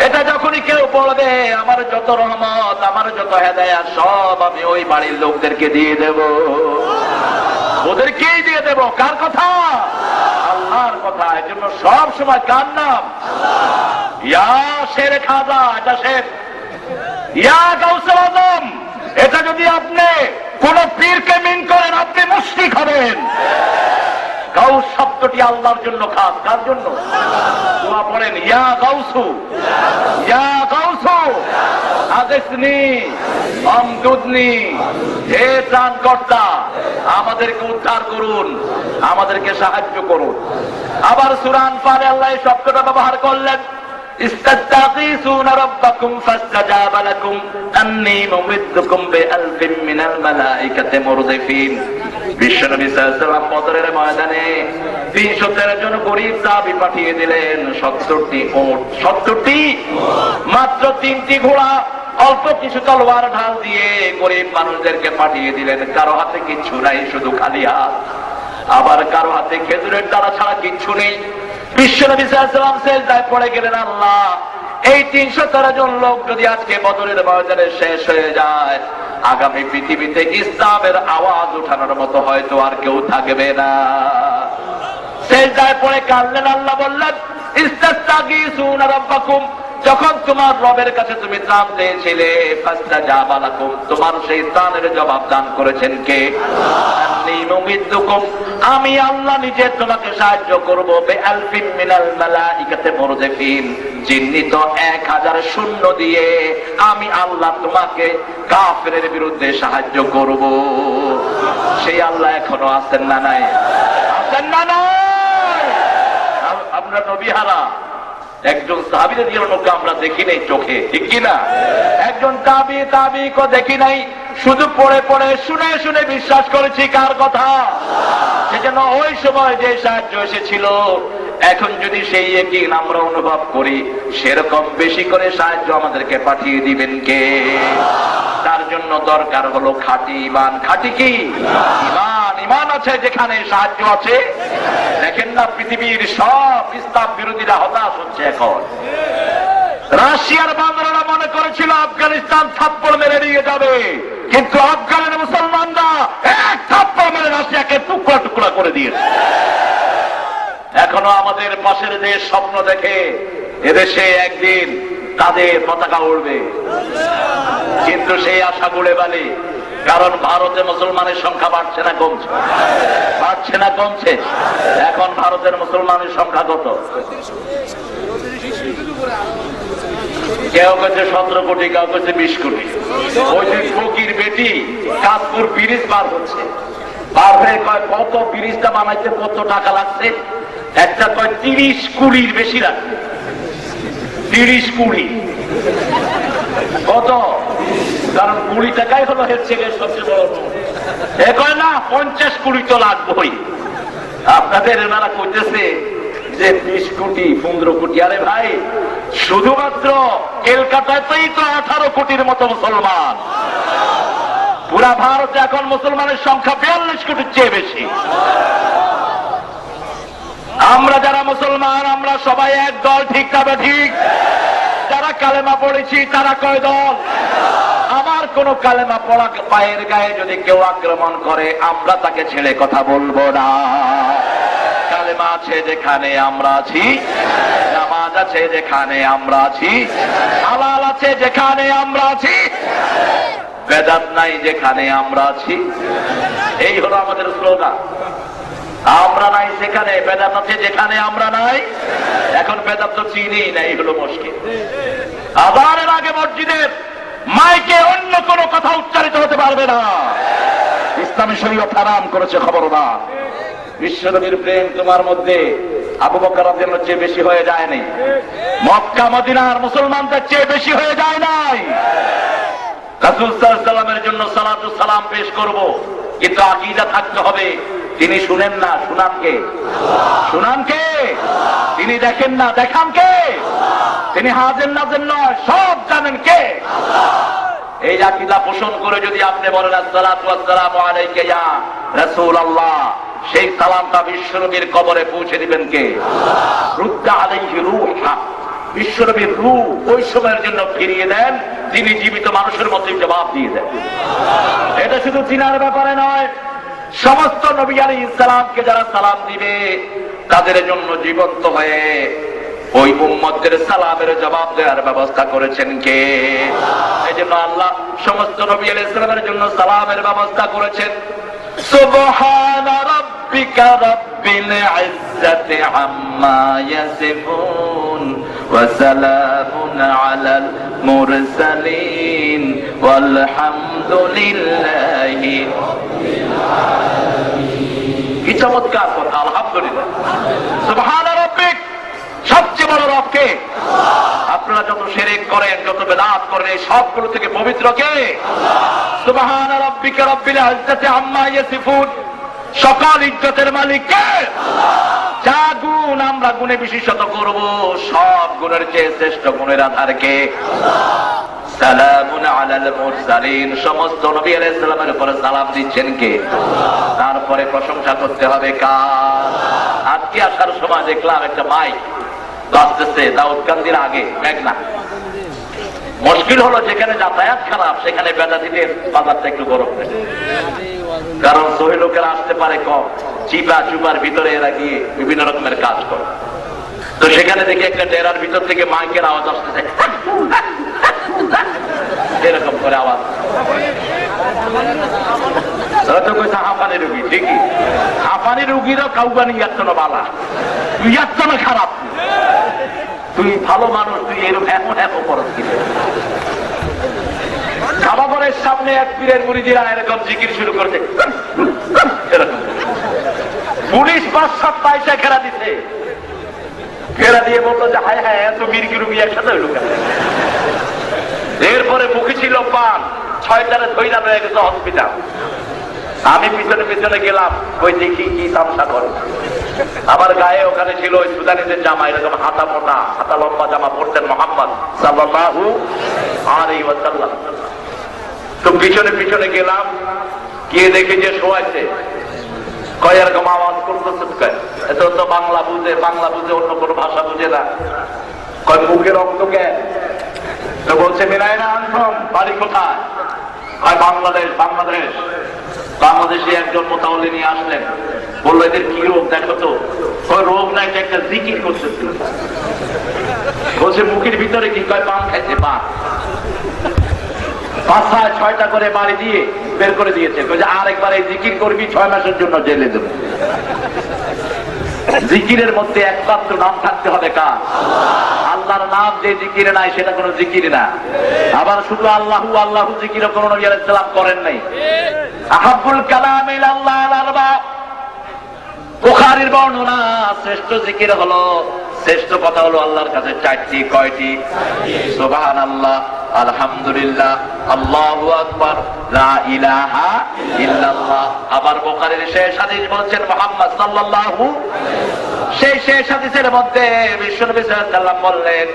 এটা যখনই কেউ পড়বে, আমার যত রহমত, আমার যত হেদায়েত সব আমি ওই বাড়ির লোকদেরকে দিয়ে দেব। ওদেরকেই দিয়ে দেব। কার কথা? আল্লাহর কথা। এর জন্য সব সময় কার নাম? ইয়া শের খাজা, এটা শের। ইয়া গাউসুল আজম, এটা যদি আপনি কোন পীরকে মিন করেন, আপনি মুশরিক হবেন। গাউস শব্দটি আল্লাহর জন্য খাস। কার জন্য? দোয়া পড়েন, ইয়া গাউসু, ইয়া গাউসু আগেসনি আমদুদনি, হে ত্রাণকর্তা আমাদেরকে উদ্ধার করুন, আমাদেরকে সাহায্য করুন। আবার সূরা আনফালে আল্লাহ এই শব্দটা ব্যবহার করলেন, ইস্তাগীসুনা রাব্বাকুম ফাস্তাজাবা লাকুম আন্নী মুমিদ্দুকুম বিআলফিন মিনাল মালাইকাতি মুরদিফিন। বিশ্বনবী সাল্লাল্লাহু আলাইহি ওয়াসাল্লাম বদরের ময়দানে 313 জন গরীব সাহাবী পাঠিয়ে দিলেন, 70টি উট, 70টি, মাত্র 3টি ঘোড়া, অল্প কিছু তলোয়ার ঢাল দিয়ে গরীব মানুষদেরকে পাঠিয়ে দিলেন। কারো হাতে কিচ্ছু নাই, শুধু খালি হাত। আবার কারো হাতে খেজুরের ডালা ছাড়া কিচ্ছু নেই। বিশ্বনবী সাল্লাল্লাহু আলাইহি ওয়াসাল্লাম সিজদায় পড়ে গেলেন, আল্লাহ এই 313 জন লোক যদি আজকে বদরের ময়দানে শেষ হয়ে যায়, আগামী পৃথিবীতে ইসলামের আওয়াজ উঠানোর মতো হয়তো আর কেউ থাকবে না। সিজদায় পড়ে কাঁদলেন। আল্লাহ বললেন, ইস্তাগীসুনা রাব্বাকুম, যখন তোমার রবের কাছে তুমি ত্রাণ চেয়েছিলে, ফাস্তাজাবা লাকুম, তোমার সেই ত্রাণের জবাব দান করেছেন কে? আন্নী মুমিদ্দুকুম, আমি আল্লাহ নিজে তোমাকে সাহায্য করব, বিআলফিন মিনাল মালাইকাতি মুরদিফিন, চিহ্নিত 1000 সৈন্য দিয়ে আমি আল্লাহ তোমাকে কাফেরের বিরুদ্ধে সাহায্য করব। সেই আল্লাহ এখনো আছেন না নাই? আছেন না নাই? আমরা নবী হারা একজন সাহাবীর জীবনকে আমরা দেখি নাই চোখে, ঠিক কিনা? একজন তাবিঈকে দেখি নাই, শুধু পড়ে পড়ে শুনে শুনে বিশ্বাস করেছি। কার কথা? সেজন্য ওই সময় যে সাহায্য এসেছিল, এখন যদি সেই ইয়াকিন আমরা অনুভব করি, সেরকম বেশি করে সাহায্য আমাদেরকে পাঠিয়ে দিবেন কে? তার জন্য দরকার হলো খাঁটি ঈমান। খাঁটি কি? ঈমান। ঈমান আছে যেখানে সাহায্য আছে। দেখেন না, পৃথিবীর সব ইসলাম বিরোধীরা হতাশ হচ্ছে এখন। রাশিয়ার বাংলারা মনে করেছিল আফগানিস্তান থাপ্পড় মেরে নিয়ে যাবে, কিন্তু আফগানের মুসলমানরা এক থাপ্পড় মেরে রাশিয়াকে টুকরা টুকরা করে দিয়েছে। এখনো আমাদের পাশের দেশ স্বপ্ন দেখে এদেশে একদিন তাদের পতাকা উড়বে, কিন্তু সেই আশা গুড়ে বালি। কারণ ভারতে মুসলমানের সংখ্যা বাড়ছে না কমছে? বাড়ছে না কমছে? এখন ভারতের মুসলমানের সংখ্যা কত? কেউ কাছে 17 কোটি, কেউ কাছে 20 কোটি। ওই যে ফকির বেটি কাশপুর ব্রিজ পার হচ্ছে, পার হয়ে কয় কত ব্রিজটা বানাইতে কত টাকা লাগছে? একটা কয় 30 কোটির বেশি লাগছে। 30 কোটি কত? কারণ 20 টাকাই হলো হেড ছেলের সবচেয়ে বড় নোট। এ কয় না 50 কোটি তো লাগবেই। আপনাদের এনারা কইতেছে যে 20 কোটি 15 কোটি। আরে ভাই, শুধুমাত্র কলকাতাতেই তো 18 কোটির মতো মুসলমান। পুরা ভারতে এখন মুসলমানের সংখ্যা 42 কোটির চেয়ে বেশি। আমরা যারা মুসলমান আমরা সবাই এক দল, ঠিক তবে ঠিক। যারা কালেমা পড়েছি তারা কয় দল? আমার কোন কালেমা পড়া পায়ের গায়ে যদি কেউ আক্রমণ করে আমরা তাকে ছেড়ে কথা বলবো না। কালেমা আছে যেখানে আমরা আছি, নামাজ আছে যেখানে আমরা আছি, হালাল আছে যেখানে আমরা আছি, বেদাত নাই যেখানে আমরা আছি। এই হলো আমাদের স্লোগান। আমরা নাই সেখানে, বেদাত আছে যেখানে আমরা নাই। এখন বেদাত তো চিনি না, এই হলো মুশকিল। আযানের আগে মসজিদের মাইকে অন্য কোনো কথা উচ্চারিত হতে পারবে না। ইসলামী শরীয়ত হারাম করেছে, খবরদার। বিশ্বনবীর প্রেম তোমার মধ্যে আবু বকর রাদিয়াল্লাহু চেয়ে বেশি হয়ে যায়নি, মক্কা মদিনার মুসলমানদের চেয়ে বেশি হয়ে যায় নাই। রাসূল সাল্লাল্লাহু আলাইহি ওয়াসাল্লামের জন্য সালাতু সালাম পেশ করব, কিন্তু আকীদা থাকতে হবে তিনি শুনেন না, শুনান কে? শুনান কে? তিনি দেখেন না, দেখান কে? তিনি হাজির নাজির নয়, সব জানেন কে? এই আকীদা পোষণ করে যদি আপনি বলেন আসসালাতু ওয়াসসালামু আলাইকা ইয়া রাসূলুল্লাহ, সেই সালামটা বিশ্বনবীর কবরে পৌঁছে দিবেন কে? রুদ্দা আলাইহি রূহা, বিশ্বনবীর রূহ ওই সময়ের জন্য ফিরিয়ে দেন, তিনি জীবিত মানুষের মতোই জবাব দিয়ে দেন। এটা শুধু চিনার ব্যাপারে নয়, সমস্ত নবী আলাইহিস সালামকে যারা সালাম দিবে তাদের জন্য জীবন্ত হয়ে ওই উম্মতদের সালামের জবাব দেওয়ার ব্যবস্থা করেছেন কে? এই জন্য আল্লাহ সমস্ত নবী আলাইহিস সালামের জন্য সালামের ব্যবস্থা করেছেন। সুবহান রাব্বিকা রাব্বিল ইজ্জাতি আম্মা ইয়াসিফুন ওয়া সালামুন আলাল মুরসালিন ওয়ালহামদুলিল্লাহি রাব্বিল আলামিন। কি চমৎকার কথা, আলহামদুলিল্লাহ। সুবহান রাব্বিক, সবচেয়ে বড় রব কে? আপনারা যত শিরক করেন, যত বিদআত করেন, এই সবগুলো থেকে পবিত্র কে? সুবহান রাব্বিকা রাব্বিল ইজ্জাতি আম্মা ইয়াসিফুন, সকল ইজ্জতের মালিক কে? যা গুণ আমরা গুণে বিশেষত করব, সব গুণের চেয়ে শ্রেষ্ঠ গুণের আধার কে? সালামুন আলাল মুরসালিন, সমস্ত নবী আলাইহিস সালামের উপরে সালাম দিচ্ছেন কে? তারপরে প্রশংসা করতে হবে কার? আজকে আসার সময় দেখলাম একটা মাইক বাজতেছে দাউদকান্দির আগে, মেঘনা। মুশকিল হলো যেখানে যাতায়াত খারাপ সেখানে বেদাতিদের বাজারটা একটু গরম থাকে, কারণ সহি লোকেরা আসতে পারে কম, চিপা চুপার ভিতরে এরা গিয়ে বিভিন্ন রকমের কাজ করে। তো সেখানে দেখি একটা ডেরার ভিতর থেকে মাইকের আওয়াজ আসতেছে, এরকম করে আওয়াজ। হাঁপানি রুগী, ঠিকই হাঁপানি রুগীরও কাউবানি ইয়াচ্ছনো বালা, তুই ইয়াচ্ছনো খারাপ, তুই ভালো মানুষ, তুই এরকম এখন এখন খরচ কিনে। খাবারের সামনে এক পীরের মুরিদিরা এরকম জিকির শুরু করছে, এরকম। পুলিশ ৫-৭ পয়সা ঘেরা দিছে, ঘেরা দিয়ে বললো যে হায় হায় এত মির্গি রুগী একসাথে হইল কেন? এরপরে মুখে ছিল পান, ৬টারে ধৈরা হয়ে গেছে হসপিটাল। আমি পিছনে পিছনে গেলাম, ওই দেখি কি তামসা করে। আমার গায়ে ওখানে ছিল ওই সুদানিদের জামা, এরকম হাতা মোটা, হাতা লম্বা জামা পড়তেন মুহাম্মদ সাল্লাল্লাহু আলাইহি ওয়াসাল্লাম। তো পিছনে পিছনে গেলাম, গিয়ে দেখি যে শোয়াইছে। কয় এরকম আওয়াজ করতেছে, এত তো বাংলা বুঝে, বাংলা বুঝে অন্য কোনো ভাষা বুঝে না। কয় মুখে রক্ত কেন? তো বলছে মিনায় না আনসাম, বাড়ি কোথায়? কয় বাংলাদেশ। বাংলাদেশ? বাংলাদেশে একজন মোতাওয়াল্লি নিয়ে আসলেন, বললো এদের কি রোগ দেখো তো। কয় রোগ না, এটা একটা জিকির করছে। বলছে মুখের ভিতরে কি? কয় পান খাইছে, পান। ৫-৬টা করে বাড়ি দিয়ে বের করে দিয়েছে। আরেকবার এই জিকির করবি ৬ মাসের জন্য জেলে দেব। জিকিরের মধ্যে একমাত্র নাম থাকতে হবে কার? আল্লাহর নাম যে জিকিরে নাই সেটা কোনো জিকির না। আবার শুধু আল্লাহু আল্লাহু জিকিরও কোন নবী আলাইহিস সালাম করেন নাই। আহাব্বুল কালাম ইলাল্লাহ আল-আরবা, বুখারীর বর্ণনা, শ্রেষ্ঠ জিকির হলো, শ্রেষ্ঠ কথা হলো আল্লাহর কাছে ৪টি। কয়টি? সুবহানাল্লাহ, আলহামদুলিল্লাহ, আল্লাহু আকবার, লা ইলাহা ইল্লাল্লাহ। আবার বুখারীর শেষ হাদিস বলছেন মুহাম্মদ সাল্লাল্লাহু, সেই শেষ হাদিসের মধ্যে বিশ্বনবী সাল্লাল্লাহু আলাইহি ওয়াসাল্লাম বললেন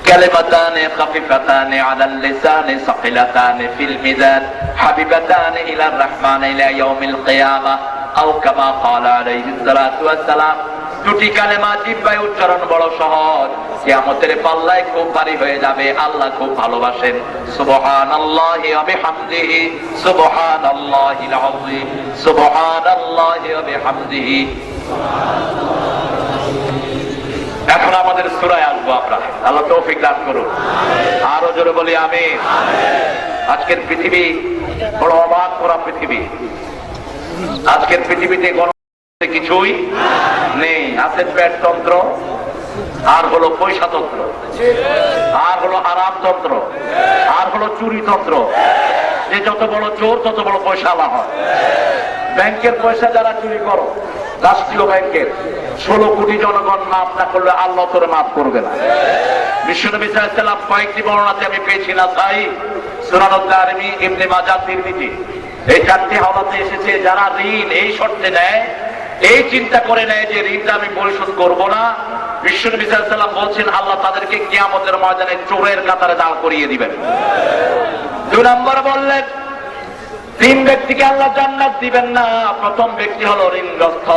কালিমাতানি খাফিফাতানি আলাল লিসানি সাকিলাতানি ফিল মিজান হাবিবাতানি ইলার রাহমান ইলা ইয়াউমিল কিয়ামাহ আও কামা ক্বালা আলাইহিস সালাতু ওয়াস সালাম। দুটি কালেমা জিহ্বায় উচ্চারণ বড় সহজ, কিয়ামতের পাল্লায় খুব ভারী হয়ে যাবে। আল্লাহ খুব ভালোবাসেন। সুবহানাল্লাহি ওয়া বিহামদিহি, সুবহানাল্লাহিল আযীম, সুবহানাল্লাহি ওয়া বিহামদিহি। এখন আমাদের সূরায় আসবো আমরা। আল্লাহ তৌফিক দান করুন। আরো জোরে বলি আমিন। আজকের পৃথিবী বড় অবাক করা পৃথিবী। আজকের পৃথিবীতে কিছুই নেই। আছে পেটতন্ত্র, আর হলো পয়সাতন্ত্র, আর হলো হারামতন্ত্র, আর হলো চুরিতন্ত্র। যে যত বড় চোর তত বড় পয়সাওয়ালা হয়। ব্যাংকের পয়সা যারা চুরি করো, রাষ্ট্রীয় ব্যাংকের 16 কোটি জনগণ মাফ না করলে আল্লাহ তোরে মাফ করবে না। বিশ্বনবী সাল্লাল্লাহু আলাইহি ওয়াসাল্লাম কয়েকটি বর্ণনাতে আমি পেয়েছি না তাই সুনানুদ দারিমি, ইবনে মাজাহ, তিরমিজি, এই 4টি হাওলাতে এসেছে যারা ঋণ এই শর্তে নেয়, এই চিন্তা করে নেয় যে ঋণটা আমি পরিশোধ করব না, বিশ্বনবী সাল্লাল্লাহু আলাইহি ওয়াসাল্লাম বলছেন আল্লাহ তাদেরকে কিয়ামতের ময়দানে চোরের কাতারে দাঁড় করিয়ে দিবেন। 2 নম্বর বললেন 3 ব্যক্তিকে আল্লাহ জান্নাত দিবেন না। প্রথম ব্যক্তি হলো ঋণগ্রস্ত,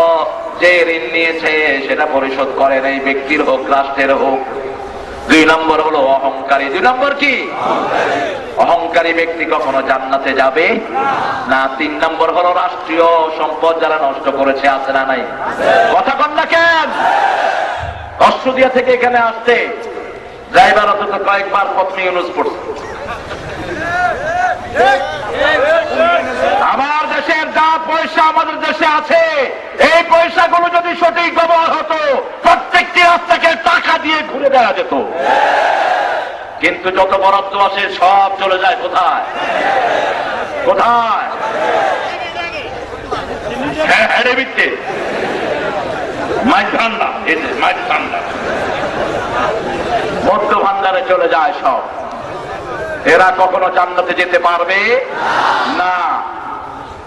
যে ঋণ নিয়েছে সেটা পরিশোধ করে নাই, ব্যক্তির হোক রাষ্ট্রের হোক। 2 নম্বর হলো অহংকারী। 2 নম্বর কি? অহংকারী ব্যক্তি কখনো জান্নাতে যাবে না। 3 নম্বর হলো রাষ্ট্রীয় সম্পদ যারা নষ্ট করেছে, আছে না নাই? কথা কন না কেন? অস্ট্রেলিয়া থেকে এখানে আসতে ড্রাইভার অন্তত কয়েকবার প্রথমে ইউনুস পড়ছে। আমার দেশের যা পয়সা আমাদের দেশে আছে, এই পয়সাগুলো যদি সঠিক ব্যবহার হতো, প্রত্যেকটি রাস্তাকে টাকা দিয়ে ঘুরে দেওয়া যেত। কিন্তু যত বরাদ্দ আসে সব চলে যায় কোথায়? কোথায়? হেরে বিচ্ছে মধ্য ভান্ডারে চলে যায় সব। এরা কখনো জান্নাতে যেতে পারবে না।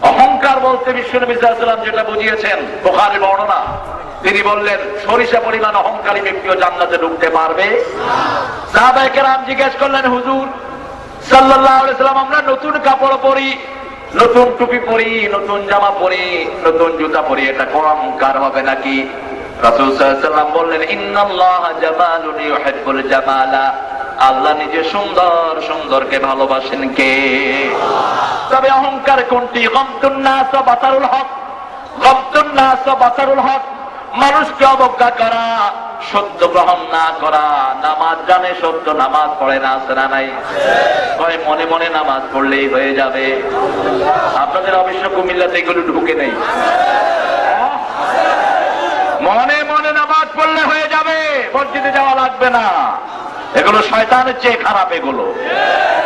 অহংকার বলতে বিশ্বনবী সাল্লাল্লাহু আলাইহি ওয়াসাল্লাম যেটা বুঝিয়েছেন, বুখারীর বর্ণনা, তিনি বললেন সরিষা পরিমাণ অহংকারী ব্যক্তিও জান্নাতে ঢুকতে পারবে। সাহাবায়ে কেরাম জিজ্ঞেস করলেন, হুজুর সাল্লাল্লাহু আলাইহি ওয়াসাল্লাম, আমরা নতুন কাপড় পরি, নতুন টুপি পরি, নতুন জামা পরি, নতুন জুতা পরি, এটা অহংকার হবে নাকি? রাসূল সাল্লাল্লাহু আলাইহি ওয়াসাল্লাম বললেন, ইন্নাল্লাহা জামালুন ইউহিব্বুল জামালা, আল্লাহ নিজে সুন্দর, সুন্দরকে ভালোবাসেন কে? তবে অহংকার কোনটি? গামতুন নাস ওয়া বাতারুল হক। গামতুন নাস ওয়া বাতারুল হক, মানুষকে অবজ্ঞা করা, সত্য গ্রহণ না করা। নামাজ জানে, সত্য নামাজ পড়ে না, আছে না নাই? কয় মনে মনে নামাজ পড়লেই হয়ে যাবে। আপনাদের অবশ্য কুমিল্লাতে এগুলো ঢুকে নেই। মনে মনে নামাজ পড়লে হয়ে যাবে, মসজিদে যাওয়া লাগবে না। এগুলো শয়তানের চেয়ে খারাপ। এগুলো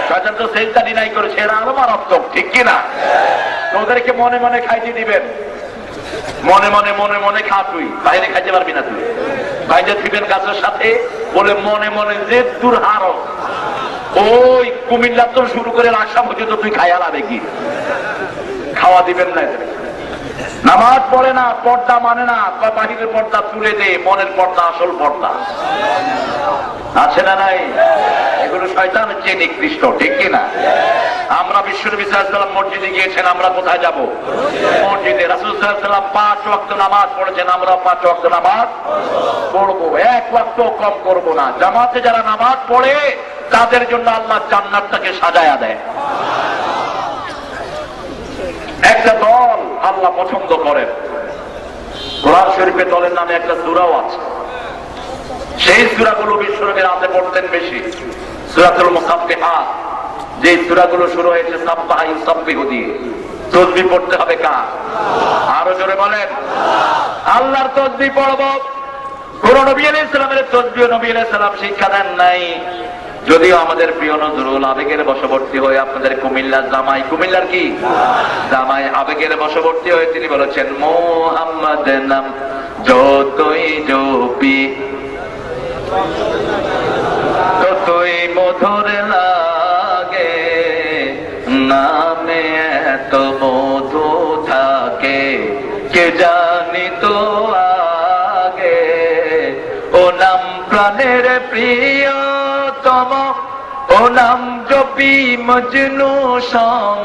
শয়তান তো সেজদা ডিনাই করেছে, এরা আরো মারাত্মক, ঠিক কিনা? তোদেরকে মনে মনে খাইতে দিবেন, মনে মনে মনে মনে খা, তুই বাইরে খাইতে পারবি না। তুই বাইরে দিবেন গাছের সাথে, বলে মনে মনে যে দূর হারো, ওই কুমিল্লা তো শুরু করে রাখসা পর্যন্ত তুই খাইয়া লাবে কি? খাওয়া দিবেন না। নামাজ পড়ে না, পর্দা মানে না, বাহিরের পর্দা তুলে দে, মনের পর্দা আসল পর্দা, আছে না নাই? এগুলো শয়তানের চেয়ে নিকৃষ্ট, ঠিক কিনা? আমরা বিশ্বনবী সাল্লাল্লাহু আলাইহি ওয়াসাল্লাম মসজিদে গিয়েছেন, আমরা কোথায় যাব? মসজিদে। রাসূল সাল্লাল্লাহু আলাইহি ওয়াসাল্লাম 5 ওয়াক্ত নামাজ পড়েছেন, আমরা 5 ওয়াক্ত নামাজ পড়বো, 1 ওয়াক্ত কম করব না। জামাতে যারা নামাজ পড়ে তাদের জন্য আল্লাহ জান্নাতটাকে সাজায়া দেয়। একটা দল আল্লাহ পছন্দ করেন। কোরআন শরীফে দলের নামে একটা সূরাও আছে। সেই সূরাগুলো বিশ্বনবীর হাতে পড়তেন বেশি। সূরাতুল মুসাব্বিহাত, যে সূরাগুলো শুরু হয়েছে সাব্বাহা ইউসাব্বিহু দিয়ে। তাসবিহ পড়তে হবে কার? আরো জোরে বলেন। আল্লাহর তাসবিহ পড়ব। কোন নবী আলাইহিস সালামের তাসবিহ নবী আলাইহিস সালাম শিক্ষা দেন নাই। যদিও আমাদের প্রিয় নজরুল আবেগের বশবর্তী হয়ে আপনাদের কুমিল্লার জামাই, কুমিল্লার কি জামাই, আবেগের বশবর্তী হয়ে তিনি বলেছেন, মুহাম্মদ নাম যতই জপি ততই মধুর লাগে, নামে এত মধু থাকে কে জানি তো আগে, ও নাম প্রাণের প্রিয়তম, ও নাম জপি মজনু সম,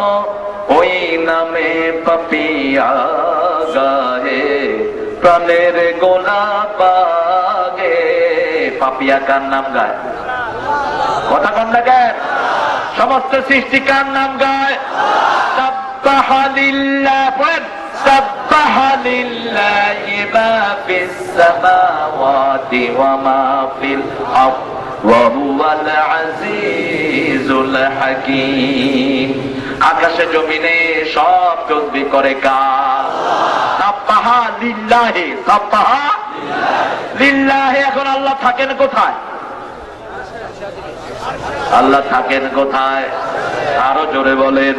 ওই নামে পাপিয়া গায়ে প্রাণের গোলাপ আগে পাপিয়া কার নাম গায়? কথা কন না কেন? সমস্ত সৃষ্টি কার নাম গায়? সাব্বাহা লিল্লাহ, পড়েন সাব্বাহা লিল্লাহি মা ফিস সামাওয়াতি ওয়া মা ফিল আরদ ওয়া হুয়াল আজিজুল হাকীম। আকাশে জমিনে সব তাসবিহ করে কার? সাব্বাহা লিল্লাহি, সাব্বাহা লিল্লাহি। এখন আল্লাহ থাকেন কোথায়? আল্লাহ থাকেন কোথায়? আরো জোরে বলেন।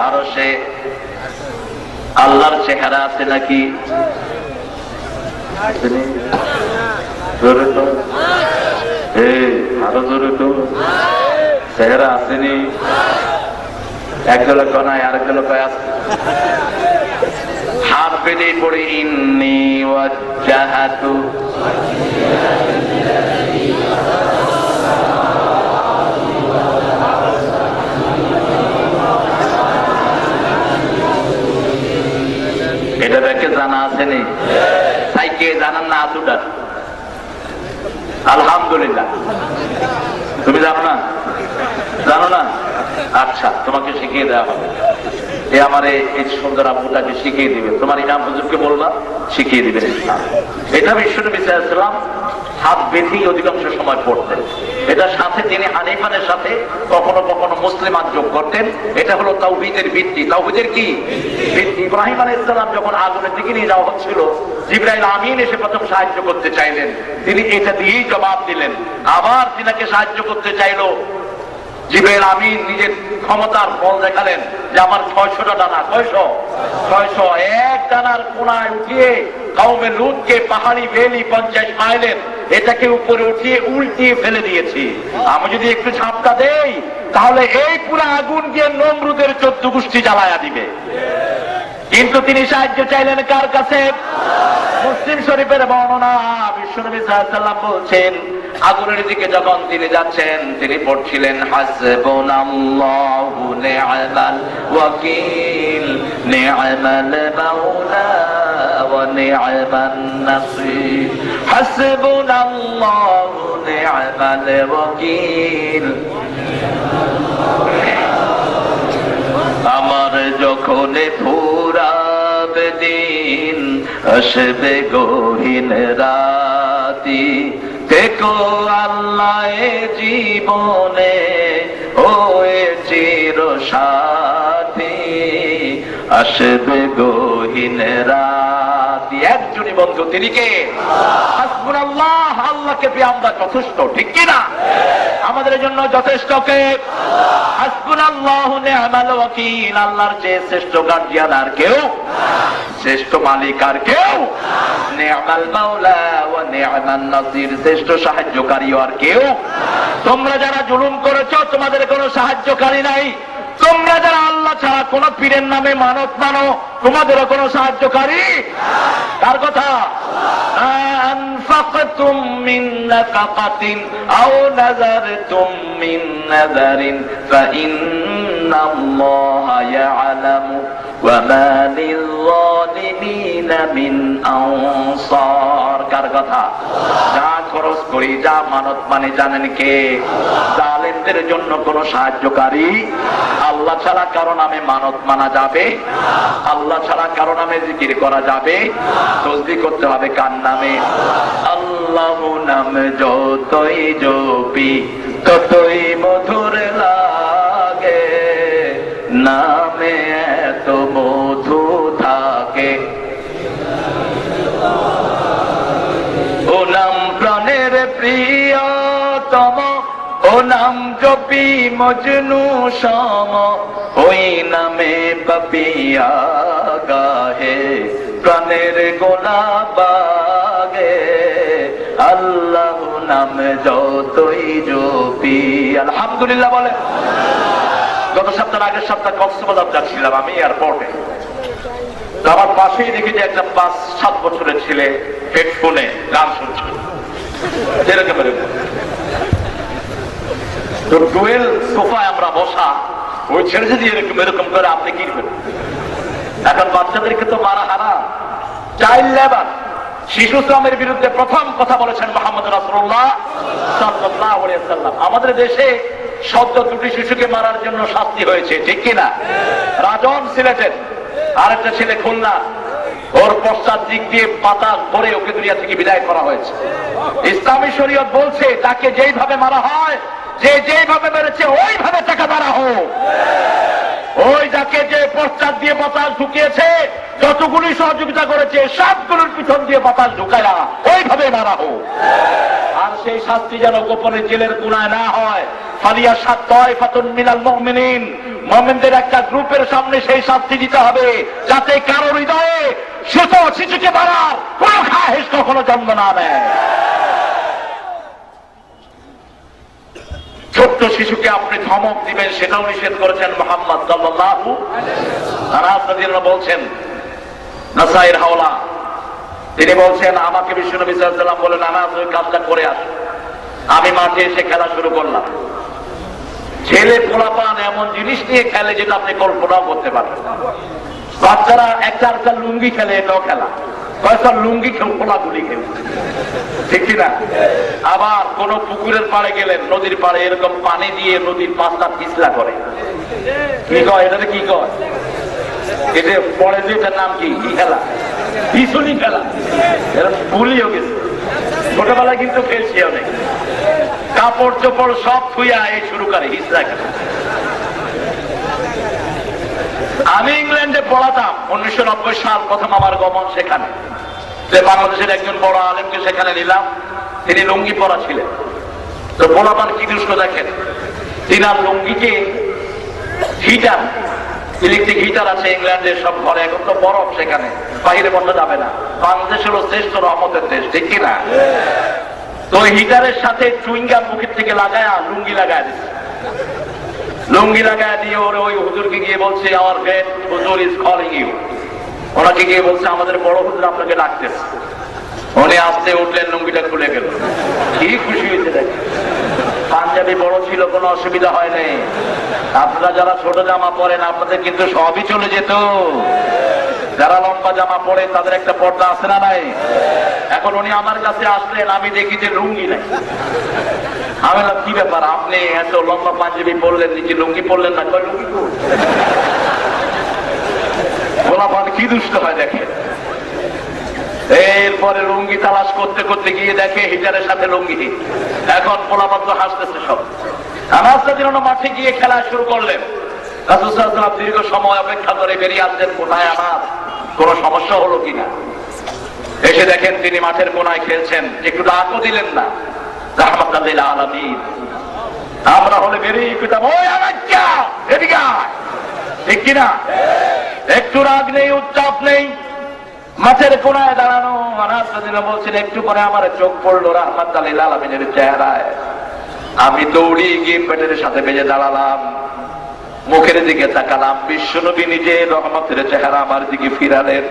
আরো সে আল্লাহর চেহারা আছে নাকি? জোরে তো, আরো জোরে তো, চেহারা আসেনি? একজনে কনায় আরেকজনে কয় আছে। হাত পেতে পড়ে ইন্নী ওয়াজ্জাহাতু, এটা ব্যাকে জানা আসেনি? সাইকে জানান না? আসুটার আলহামদুলিল্লাহ। তুমি জানো না? জানো না? আচ্ছা, তোমাকে শিখিয়ে দেওয়া হবে। এ আমার এই সুন্দর আব্বুটাকে শিখিয়ে দিবে। তোমার ইমাম হুজুরকে বলবা, শিখিয়ে দিবেন। এটা বিশ্বনবী সাল্লাল্লাহু আলাইহি ওয়াসাল্লাম হাত বেঁধেই অধিকাংশ সময় পড়তেন। এটার সাথে তিনি হানিফানের সাথে কখনো কখনো মুসলিমান যোগ করতেন। এটা হলো তাওহীদের ভিত্তি। তাওহীদের কি ভিত্তি? ইব্রাহিম আলাইহিস সালাম যখন আগুনের দিকে নিয়ে যাওয়া হচ্ছিল, জিবরাইল আমিন এসে প্রথম সাহায্য করতে চাইলেন, তিনি এটা দিয়েই জবাব দিলেন। আবার তিনাকে সাহায্য করতে চাইলো, জিবরাইল আমিন নিজের ক্ষমতার বল দেখালেন যে আমার 600টা ডানা। 600 এক ডানার কোনায় উঠিয়ে কওমে লূতকে পাহাড়ি ভ্যালি 50 মাইলের এটাকে উপরে উঠিয়ে উল্টিয়ে ফেলে দিয়েছি। আমি যদি একটু ঝাপটা দেই তাহলে এই পুরো আগুন গিয়ে নমরুদের 14 গোষ্ঠী জ্বালায়া দিবে। কিন্তু তিনি সাহায্য চাইলেন কার কাছে? মুসলিম শরীফের বর্ণনা, বিশ্বনবী সাল্লাল্লাহু আলাইহি ওয়াসাল্লাম বলছেন, আগুনের দিকে যখন তিনি যাচ্ছেন তিনি পড়ছিলেন হাসবুনাল্লাহু নি'মাল ওয়াকিল নি'মাল মাওলা ওয়া নি'মান নাসির। হাসবুনাল্লাহু নি'মাল ওয়াকিল। আমার যখন ফুরাবে দিন, আসবে গহীন রাতি, দেখো আল্লাহ জীবনে ওয়ে চির সাথী, আসবে গহীন রাতি। একজনই বন্ধু, তিনি কে? হাসবুনাল্লাহ, আল্লাহকে পেয়ে আমরা যথেষ্ট, ঠিক কিনা? আমাদের জন্য যথেষ্ট কে? হাসবুনাল্লাহু নি'মাল ওয়াকিল। আল্লাহর চেয়ে শ্রেষ্ঠ গার্ডিয়ান আর কেউ, শ্রেষ্ঠ মালিক আর কেউ, নি'মাল মাওলা ওয়া নি'মান নাসির, শ্রেষ্ঠ সাহায্যকারী আর কেউ। তোমরা যারা জুলুম করেছো তোমাদের কোনো সাহায্যকারী নাই। তোমরা যারা আল্লাহ ছাড়া কোন পীরের নামে মানত মানো তোমাদেরও কোনো সাহায্যকারী। কার কথা? আনফাকতুম মিন নাফাকাতিন আও নাযারতুম মিন নাযারিন ফাইন্নাল্লাহা ইয়ালামু ওয়া মা লিল-যালিমিনা মিন আনসার। কার কথা? যা খরচ করি, যা মানত মানে জানেন কে? জালেমদের জন্য কোনো সাহায্যকারী আল্লাহ ছাড়া কারো নামে মানত মানা যাবে? আল্লাহ ছাড়া কারো নামে জিকির করা যাবে? তাসবিহ করতে হবে কার নামে? আল্লাহ নাম যতই জপি ততই মধুর লাগে, নামে এত মধু থাকে। ও নাম প্রাণের প্রিয়তম, ও নাম জপি মজনু সম, ওই নামে পাপিয়া গাহে প্রাণের গোলাপ আগে। আল্লাহ নাম যতই জপি। আলহামদুলিল্লাহ বলে। গত সপ্তাহ আগের সপ্তাহ কক্সবাজার যাচ্ছিলাম আমি এয়ারপোর্টে। আমার পাশেই দেখি যে একটা 5-7 বছরের ছেলে হেডফোনে গান শুনছে। এরকম তো ডুয়েল সোফায় আমরা বসা, ওই ছেলে যদি এরকম এরকম করে আপনি কি করবেন? এখন বাচ্চাদেরকে তো মারা হারাম, চাইল্ড লেবার, শিশু শ্রমের বিরুদ্ধে প্রথম কথা বলেছেন মুহাম্মদ রাসূলুল্লাহ সাল্লাল্লাহু আলাইহি ওয়াসাল্লাম। আমাদের দেশে সদ্য দুটি শিশুকে মারার জন্য শাস্তি হয়েছে, ঠিক কিনা? রাজন সিলেটের, আরেকটা ছেলে খুলনা, ওর পশ্চাৎ দিক দিয়ে পাতা ধরে ওকে দুনিয়া থেকে বিদায় করা হয়েছে। ইসলামী শরীয়ত বলছে তাকে যেইভাবে মারা হয়, যে যেভাবে মেরেছে ওইভাবে তাকে মারা হোক। ওই যাকে যে পশ্চাৎ দিয়ে বাতাস ঢুকিয়েছে, যতগুলি সহযোগিতা করেছে সবগুলোর পিছন দিয়ে বাতাস ঢুকায়া ওইভাবে মারা হোক। আর সেই শাস্তি যেন গোপনে জেলের কোনায় না হয়। ফালিয়াশহাদ তায়ফাতুন মিনাল মুমিনিন, মুমিনদের একটা গ্রুপের সামনে সেই শাস্তি দিতে হবে, যাতে কারো হৃদয়ে শিশুকে মারার কোন খাহেশ কখনো জন্ম না নেয়। ছোট্ট শিশুকে আপনি ধমক দিবেন সেটাও নিষেধ করেছেন মুহাম্মদ সাল্লাল্লাহু আলাইহি ওয়াসাল্লাম। বলছেন নাসাইর হাওলা, তিনি বলছেন আমাকে বিশ্বনবী সাল্লাল্লাহু আলাইহি ওয়াসাল্লাম বলেন নামাজ ওই কাজটা করে আস। আমি মাঠে এসে খেলা শুরু করলাম। ছেলে পোলাপান এমন জিনিস নিয়ে খেলে যেটা আপনি কল্পনাও করতে পারবেন। বাচ্চারা একটা লুঙ্গি খেলে, এটাও খেলা, কয়েকটা লুঙ্গি খেল, পোলাগুলি খেল, ঠিক কিনা? আবার কোন পুকুরের পাড়ে গেলেন, নদীর পাড়ে এরকম পানি দিয়ে নদীর পাশটা পিছলা করে, কি কয় এটাতে, কি কয় এটা পরে যে এটার নাম কি খেলা? পিছুনি খেলা। এরকম ভুলিও গেছে, ছোটবেলায় কিন্তু খেলছি অনেক। কাপড় চোপড় সব থুইয়া এই শুরু করে হিসরা খেলা। আমি ইংল্যান্ডে পড়াতাম 1990 সাল, প্রথম আমার গমন সেখানে। বাংলাদেশের একজন বড় আলেমকে সেখানে নিলাম, তিনি লুঙ্গি পরা ছিলেন। তো পোলাপান কি দুষ্ট দেখেন, তিনার লুঙ্গিকে হিটার, ইলেকট্রিক হিটার আছে ইংল্যান্ডের সব ঘরে, এখন তো বরফ, সেখানে বাইরে বসা যাবে না। বাংলাদেশ হলো শ্রেষ্ঠ রহমতের দেশ, ঠিক কিনা? তো হিটারের সাথে চুইংগাম মুখের থেকে লাগায়া লুঙ্গি লাগায় দিচ্ছে। লুঙ্গি লাগায় দিয়ে ওর ওই হুজুরকে গিয়ে বলছে আমার গ্রেট হুজুর ইজ কলিং ইউ। ওনাকে গিয়ে বলছে আমাদের বড় হুজুর আপনাকে ডাকতেছে। উনি আসতে উঠলেন, লুঙ্গিটা খুলে গেল। কি খুশি হয়েছে দেখেন। পাঞ্জাবি বড় ছিল, কোনো অসুবিধা হয় নাই। আপনারা যারা ছোট জামা পরেন আপনাদের কিন্তু সবই চলে যেত। যারা লম্বা জামা পরে তাদের একটা পর্দা আছে না নাই? এখন উনি আমার কাছে আসলেন, আমি দেখি যে লুঙ্গি নাই। আমি বললাম কি ব্যাপার, আপনি এত লম্বা পাঞ্জাবি পরলেন, নিচে লুঙ্গি পরলেন না? কয় লুঙ্গি পোলাপান কি দুষ্ট হয় দেখে। এরপরে লুঙ্গি তালাশ করতে করতে গিয়ে দেখে হিটারের সাথে লুঙ্গি। এখন পোলাপান তো হাসতেছে সব। নামাজটা দিন মাঠে গিয়ে খেলা শুরু করলেন। রাসূল সাল্লাল্লাহু আলাইহি ওয়াসাল্লাম দীর্ঘ সময় অপেক্ষা করে বেরিয়ে আসলেন, কোথায় আমার কোনো সমস্যা হলো কিনা। এসে দেখেন তিনি মাঠের কোনায় খেলছেন, একটু ডাকও দিলেন না। রাহমাতাল লিল আলামিন। আমরা হলে বেরিয়ে পেতাম, ওই আলাচ্চা এদিকে আয়, ঠিক কিনা? একটু রাগ নেই, উচ্চাপ নেই, মাঠের কোনায় দাঁড়ানো। আনাস রাদিয়াল্লাহু বলছেন একটু পরে আমার চোখ পড়লো রাহমাতাল লিল আলামিনের চেহারায়। আমি দৌড়ি গিয়ে পেটের সাথে বেজে দাঁড়ালাম, মুখের দিকে তাকালাম। বিশ্বনবী নিজে রহমতের চেহারা আমার দিকে ফিরালেন,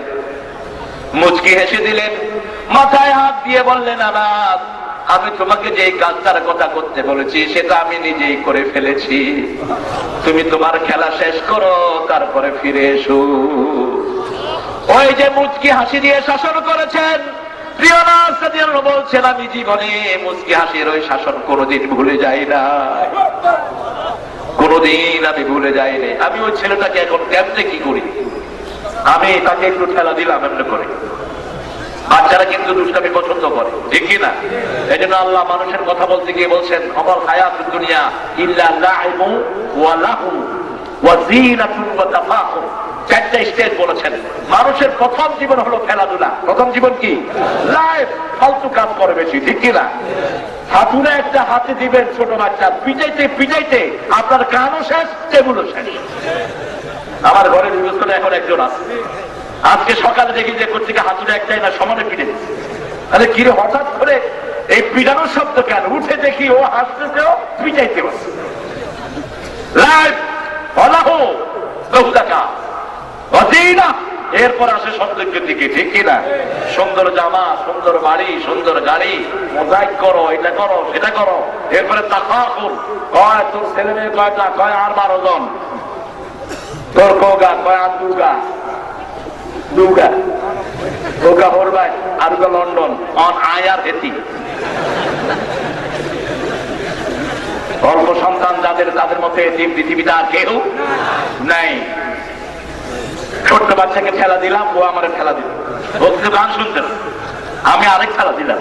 মুচকি হেসে দিলেন, মাথায় হাত দিয়ে বললেন আনাস, আমি তোমাকে যে কাজটার কথা করতে বলেছি সেটা আমি নিজেই করে ফেলেছি। তুমি তোমার খেলা শেষ করো, তারপরে ফিরে এসো। ওই যে মুচকি হাসি দিয়ে শাসন করেছেন প্রিয় আনাস রাদিয়াল্লাহু বলছেন, আমি জীবনে মুচকি হাসির ওই শাসন কোনোদিন ভুলে যাই না, কোনোদিন আমি ভুলে যাইনি। আমি ওই ছেলেটাকে এখন কেমনে কি করি, আমি তাকে একটু ঠেলা দিলাম এমনি করে। বাচ্চারা কিন্তু দুষ্টামি পছন্দ করে, ঠিক কিনা? এই জন্য আল্লাহ মানুষের কথা বলতে গিয়ে বলছেন অমর হায়াতুদ দুনিয়া ইল্লা লাইবু ওয়া লাহু ওয়া যিনাতুন ওয়া তাফাখুর। চারটা স্টেজ বলেছেন। মানুষের প্রথম জীবন হলো খেলাধুলা। প্রথম জীবন কি? লাইফ, ফালতু কাজ করে বেশি, ঠিক কিনা? হাতুড়ে একটা হাতে দিবেন ছোট বাচ্চা, পিটাইতে পিটাইতে আপনার কানও শেষ, টেবুলও শেষ। আমার ঘরের ব্যবস্থাটা এখন একজন আছে, আজকে সকালে দেখি যে কোথেকে হাতুড়ে একটাই না সমানে পিটে দিচ্ছে। আরে কিরে হঠাৎ করে এই পিটানোর শব্দ কেন? উঠে দেখি ও হাসতেছেও পিটাইতেও। লাইফ অলাহু বহুদাকা অজিনা। এরপর আসে সৌন্দর্যের দিকে, ঠিক কিনা? সুন্দর জামা, সুন্দর বাড়ি, সুন্দর গাড়ি, মোজাইক করো, এটা করো, সেটা করো। এরপরে তাফাখুর, কয় তোর ছেলে মেয়ে কয়টা? কয় আর 12 জন। তোর কগা? কয় আর দুগা। ওগা হরবাই আর ওগা লন্ডন অন আয়ার হেতি। অল্প সন্তান যাদের, তাদের মধ্যে এতিম পৃথিবীতে আর কেউ নাই। ছোট্ট বাচ্চাকে ঠেলা দিলাম, ও আমার ঠেলা দিল। ও কিন্তু গান শুনতেন, আমি আরেক ঠেলা দিলাম,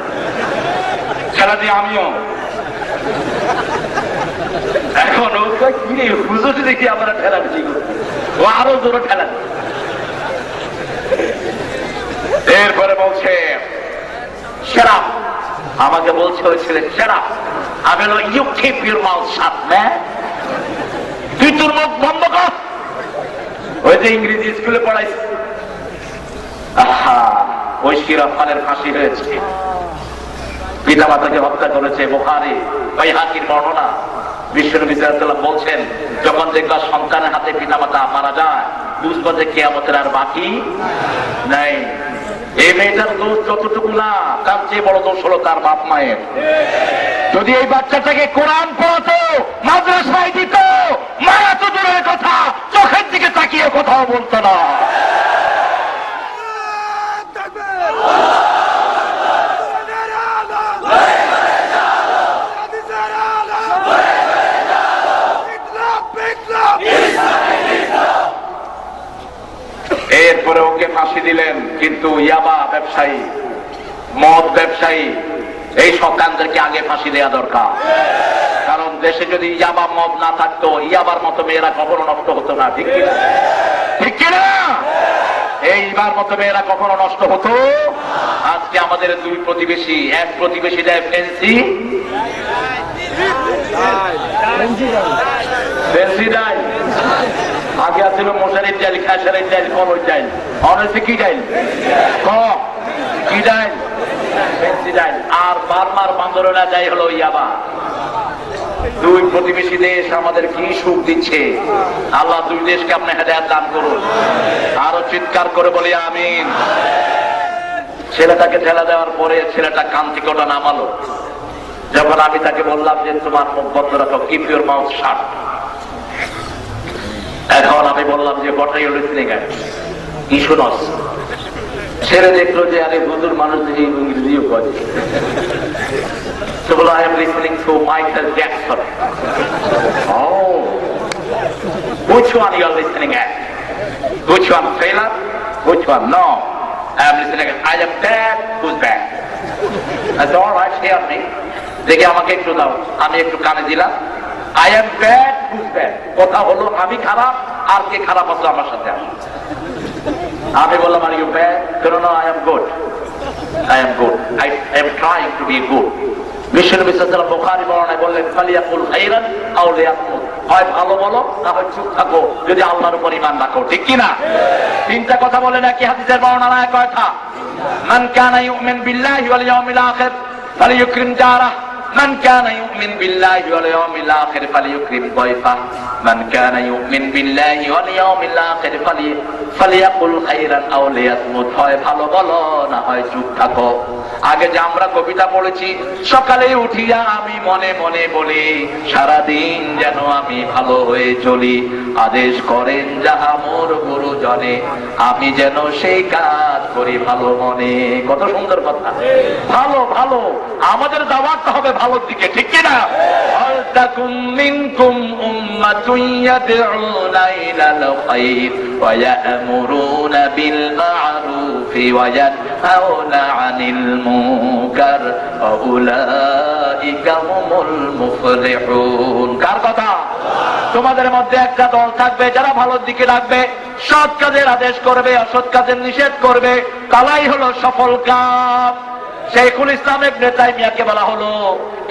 ঠেলা দিয়ে আমিও। এখন ও কি রে হুজুর দেখি আমরা ঠেলা দিচ্ছি, ও আরো জোরে ঠেলা। এরপরে বলছে সেরা, আমাকে বলছে ওই ছেলে সেরা। আমি বললাম you keep your mouth shut man, তুই তোর মুখ বন্ধ কর। ওই যে ইংরেজি স্কুলে পড়াইছে, আহা ঐশী রহমানের ফাঁসি হয়েছে, পিতা মাতাকে হত্যা করেছে। বুখারী বাইহাকির বর্ণনা, বিশ্বনবী সাল্লাল্লাহু আলাইহি ওয়াসাল্লাম বলছেন যখন দেখবা সন্তানের হাতে পিতা মাতা মারা যায়, বুঝবা যে কিয়ামতের আর বাকি নাই। এই মেয়েটার দোষ যতটুকু না, তার চেয়ে বড় দোষ হলো তার বাপ মায়ের। যদি এই বাচ্চাটাকে কোরআন পড়াতো, মাদ্রাসায় দিত, মারা তো দূরের কথা, চোখের দিকে তাকিয়ে কোথাও বলতো না। এরপরে ওকে ফাঁসি দিলেন। কিন্তু ইয়াবা ব্যবসায়ী, মদ ব্যবসায়ী, এই সন্তানদেরকে আগে ফাঁসি দেওয়া দরকার। কারণ দেশে যদি ইয়াবা মদ না থাকতো, ইয়াবার মতো মেয়েরা কখনো নষ্ট হতো না। ঠিক কিনা? ঠিক কিনা? এইবার মতো মেয়েরা কখনো নষ্ট হতো। আজকে আমাদের দুই প্রতিবেশী, এক প্রতিবেশী দেয় ফেন্সি, ফেন্সি দেয়। আগে আছিল মশারির ডাইল, খেসারির ডাইল, কলর ডাইল, অনেকে কি ডাইল, কি ডাইল, ফেন্সি ডাইল। আর বারবার বান্দরেরা যাই হলো ইয়াবা। দুই প্রতিবেশী দেশ আমাদের কি সুখ দিচ্ছে। আল্লাহ দুই দেশকে আপনি হেদায়েত দান করুন। আরো চিৎকার করে বলি আমিন। ছেলেটাকে ঠেলা দেওয়ার পরে ছেলেটা কান থেকে ওটা নামালো। যখন আমি তাকে বললাম যে তোমার মুখ বন্ধ রাখো, কিপ ইউর মাউথ শাট, এখন আমি বললাম যে বটাই লিসনিং এট, কি শুনস? ছেলে দেখলো যে আরে হুজুর মানুষ দেখে ইংরেজিও করে। তো বলো I am listening to Michael Jackson. ও, which one you are listening at? Which one, Taylor? Which one? No, I am listening at I am bad, who's bad? I said, all right, hear me. দেখে আমাকে একটু দাও, আমি একটু কানে দিলাম। I am bad, who's bad? কথা হলো আমি খারাপ, আর কে খারাপ আছে আমার সাথে আসো। আমি বললাম are you bad? No, I am good. I am good. I am trying to be good. বিশ্বনবী সাল্লাল্লাহু আলাইহি ওয়াসাল্লাম বুখারী বর্ণনায় বললেন ফালিয়াকুল খাইরান আও লিয়াসমুত, হয় ভালো বলো না হয় চুপ থাকো, যদি আল্লাহর উপর ঈমান রাখো। ঠিক কি না? তিনটা কথা বলেন একই হাদিসের বর্ণনায় কয়টা? মান কানা ইউমিন বিল্লাহি ওয়াল ইয়াউমিল আখির ফালিয়ুকরিম জারাহ, من كان يؤمن بالله واليوم الآخر فليكرم ضيفه، من كان يؤمن بالله واليوم الآخر فليقل خيرا أو ليصمت, হয় ভালো বলো না হয় চুপ থাকো। আগে যে আমরা কবিতা পড়েছি, সকালে উঠিয়া আমি মনে মনে বলি সারাদিন যেন আমি ভালো হয়ে চলি, আদেশ করেন যাহা মোর গুরুজনে আমি যেন সেই কাজ করি ভালো মনে। কত সুন্দর কথা। ভালো ভালো, আমাদের দাওয়াত হবে ভালোর দিকে। ঠিক কিনা? আলতাকুম মিনকুম উম্মাতুন ইয়াদউনা ইলাল খায়র ওয়া ইয়া'মুরুনা বিল মা'রুফি ওয়া ইয়ানহাউনা আনিল মুনকার ওয়া উলাইকা হুমুল মুফলিহুন। কার কথা? তোমাদের মধ্যে একটা দল থাকবে যারা ভালোর দিকে ডাকবে, সৎ কাজের আদেশ করবে, অসৎ কাজের নিষেধ করবে, তারাই হলো সফল কাম। শাইখুল ইসলাম ইবনে তাইমিয়াকে বলা হলো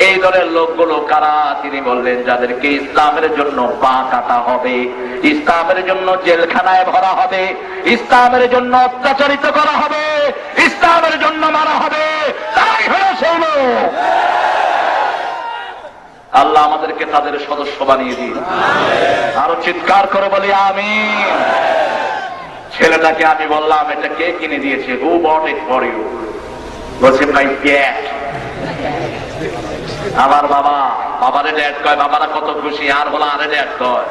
এই দলের লোকগুলো কারা? তিনি বললেন যাদেরকে ইসলামের জন্য পা কাটা হবে, ইসলামের জন্য জেলখানায় ভরা হবে, ইসলামের জন্য অত্যাচারিত করা হবে, ইসলামের জন্য মারা হবে, তাই হলো সেই লোক। আল্লাহ আমাদেরকে তাদের সদস্য বানিয়ে দিন। আরো চিৎকার করে বলি আমিন। ছেলেটাকে আমি বললাম এটা কে কিনে দিয়েছে? হু বট ইট ফর ইউ? বলছে মাই ড্যাড। আমার বাবা। বাবারে ড্যাড কয়, বাবারা কত খুশি। আর বলা আরে ড্যাড কয়,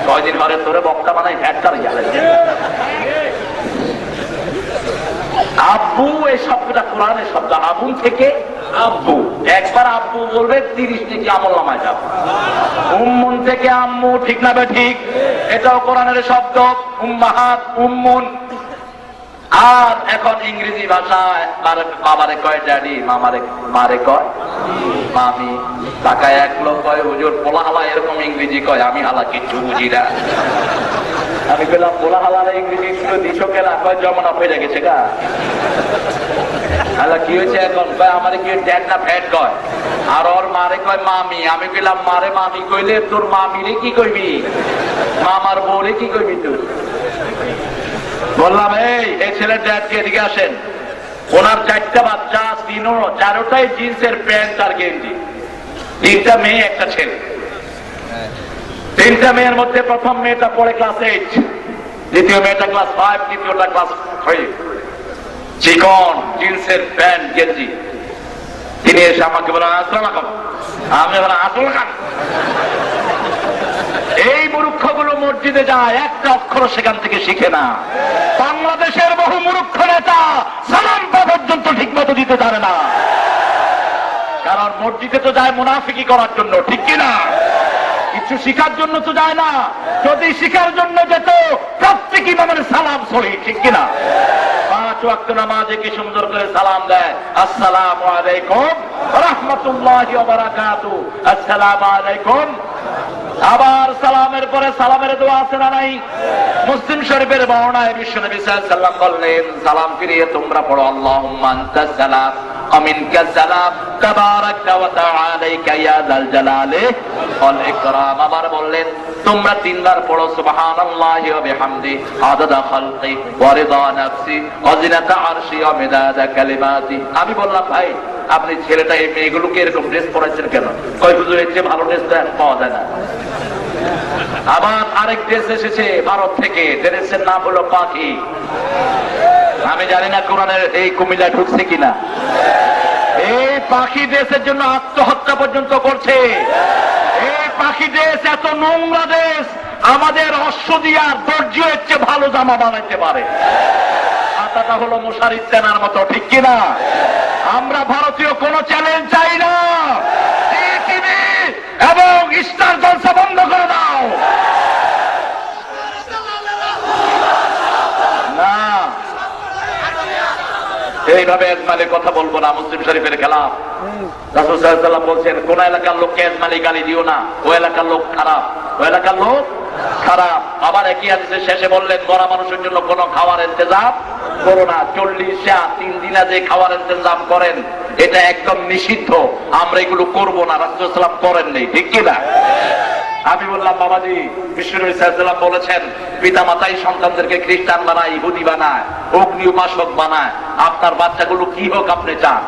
কয়দিন ঘরে তোরে বক্তা বানাই ভ্যাটটার গেলে। আব্বু এই শব্দটা কোরআনের শব্দ, আবুন থেকে আব্বু, একবার আব্বু বলবে 30 থেকে আমল নামায় যাবে। উম্মুন থেকে আম্মু, ঠিক না ঠিক? এটাও কোরআনের শব্দ, উম্মাহাত, উম্মুন। আর এখন ইংরেজি ভাষায় বাবারে কয় ড্যাডি, মারে কয় মামি, টাকায় এক লোক কয় হুজুর পোলা হালা এরকম ইংরেজি কয়, আমি হালা কিচ্ছু বুঝি না। আমি বললাম পোলা হালার ইংরেজি শুনে দিছ কেনা? কয় জমানা হয়ে গেছে গা। হালা কি হয়েছে এখন? কয় আমারে কি ড্যাড না ফ্যাট কয়, আর ওর মারে কয় মামি। আমি বললাম মারে মামি কইলে তোর মামিরে কি কইবি, মামার বউরে কি কইবি তুই? বললাম এই ছেলের ড্যাডকে এদিকে আসেন। ওনার 4টা বাচ্চা, চারোটাই জিন্সের প্যান্ট আর গেঞ্জি, 3টা মেয়ে 1টা ছেলে। 3টা মেয়ের মধ্যে প্রথম মেয়েটা পড়ে ক্লাস 8, দ্বিতীয় মেয়েটা ক্লাস 5, তৃতীয়টা ক্লাস 3। চিকন জিন্সের প্যান্ট গেঞ্জি। তিনি এসে আমাকে বলেন আসসালামু আলাইকুম। আমি বললাম আসল খান। এই মূর্খগুলো মসজিদে যায়, একটা অক্ষর সেখান থেকে শিখে না। বাংলাদেশের বহু মূর্খ নেতা সালাম পর্যন্ত ঠিক মতো দিতে জানে না, কারণ মসজিদে তো যায় মুনাফিকি করার জন্য, ঠিক কিনা? কিছু শিখার জন্য তো যায় না। যদি শিখার জন্য যেত প্রত্যেক ইমামের সালাম সহি, ঠিক কিনা? 5 ওয়াক্ত নামাজে কি সুন্দর করে সালাম দেয়, আসসালামু আলাইকুম রাহমাতুল্লাহি ওয়া বারাকাতুহু, আসসালামু আলাইকুম। আবার সালামের পরে সালামের দোয়া আছে না নাই? মুসলিম শরীফের বর্ণনায় বিশ্বনবী সাল্লাল্লাহু আলাইহি ওয়াসাল্লাম বললেন, সালাম ফিরিয়ে তোমরা পড়ো আল্লাহুম্মা আনতাস সালাম ওয়া মিনকাস সালাম তাবারাকতা ওয়া তাআলাকা ইয়া যাল জালালি ওয়াল ইকরাম। আবার বললেন তোমরা 3 বার পড়ো সুবহানাল্লাহি ওয়া বিহামদি আদাদা খালকি ওয়া রিদা নাফসি ওয়া জিনাতা আরশি ওয়া মিদাদা কালিমাতি। আমি বললাম ভাই আপনি ছেলেটা এই মেয়েগুলোকে এরকম ড্রেস পরাচ্ছেন কেন? কয় হুজুর এর চেয়ে ভালো ড্রেস তো পাওয়া যায় না। আবার আরেক ড্রেস এসেছে ভারত থেকে, ড্রেসের নাম হলো পাখি। আমি জানি না কোরআনের এই কুমিল্লা ঢুকছে কিনা। এই পাখি ড্রেসের জন্য আত্মহত্যা পর্যন্ত করছে। এই পাখি ড্রেস এত নোংরা ড্রেস, আমাদের অশ্ব দিয়া দর্জি হচ্ছে ভালো জামা বানাইতে পারে। আতাটা হলো মশারির তেনার মতো, ঠিক কিনা? আমরা ভারতীয় কোন চ্যালেঞ্জ চাই না। টিভি এবং স্টার জলসা বন্ধ করে দাও। না এইভাবে এজমালির কথা বলবো না, মুসলিম শরীফের খেলাফ। রাসূল সাল্লাল্লাহু আলাইহি ওয়াসাল্লাম বলছেন কোন এলাকার লোককে এজমালি গালি দিও না, ওই এলাকার লোক খারাপ, ওই এলাকার লোক খারাপ। আবার একই হাদিসের শেষে বললেন মরা মানুষের জন্য কোনো খাওয়ার ইন্তজাম করো না। 40 3 দিনা যে খাওয়ার ইন্তজাম করেন এটা একদম নিষিদ্ধ, আমরা এগুলো করবো না। রাসূল সাল্লাল্লাহু আলাইহি ওয়াসাল্লাম করেন নাই, ঠিক কিনা? আমি বললাম বাবাজি বিশ্বনবী সাল্লাল্লাহু আলাইহি ওয়াসাল্লাম বলেছেন পিতা মাতাই সন্তানদেরকে খ্রিস্টান বানায়, ইহুদি বানায়, অগ্নি উপাসক বানায়, আপনার বাচ্চাগুলো কি হোক আপনি চান?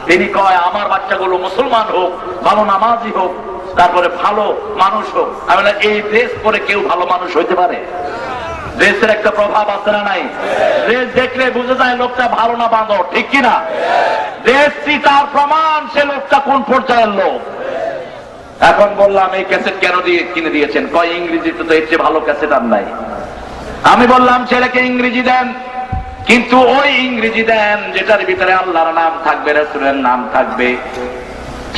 তিনি কয় আমার বাচ্চাগুলো মুসলমান হোক, ভালো নামাজি হোক, তারপরে ভালো মানুষ হোক। আমি বললাম এই ড্রেস পরে কেউ ভালো মানুষ হইতে পারে? ড্রেসের একটা প্রভাব আছে না নাই? ড্রেস দেখলে বুঝে যায় লোকটা ভালো না বাঁদর, ঠিক কিনা? ড্রেসটি তার প্রমাণ সে লোকটা কোন পর্যায়ের লোক। এখন বললাম এই ক্যাসেট কেন কিনে দিয়েছেন? কয় ইংরেজিতে তো এর চেয়ে ভালো ক্যাসেট আর নাই। আমি বললাম ছেলেকে ইংরেজি দেন, কিন্তু ওই ইংরেজি দেন যেটার ভিতরে আল্লাহর নাম থাকবে, রাসূলের নাম থাকবে,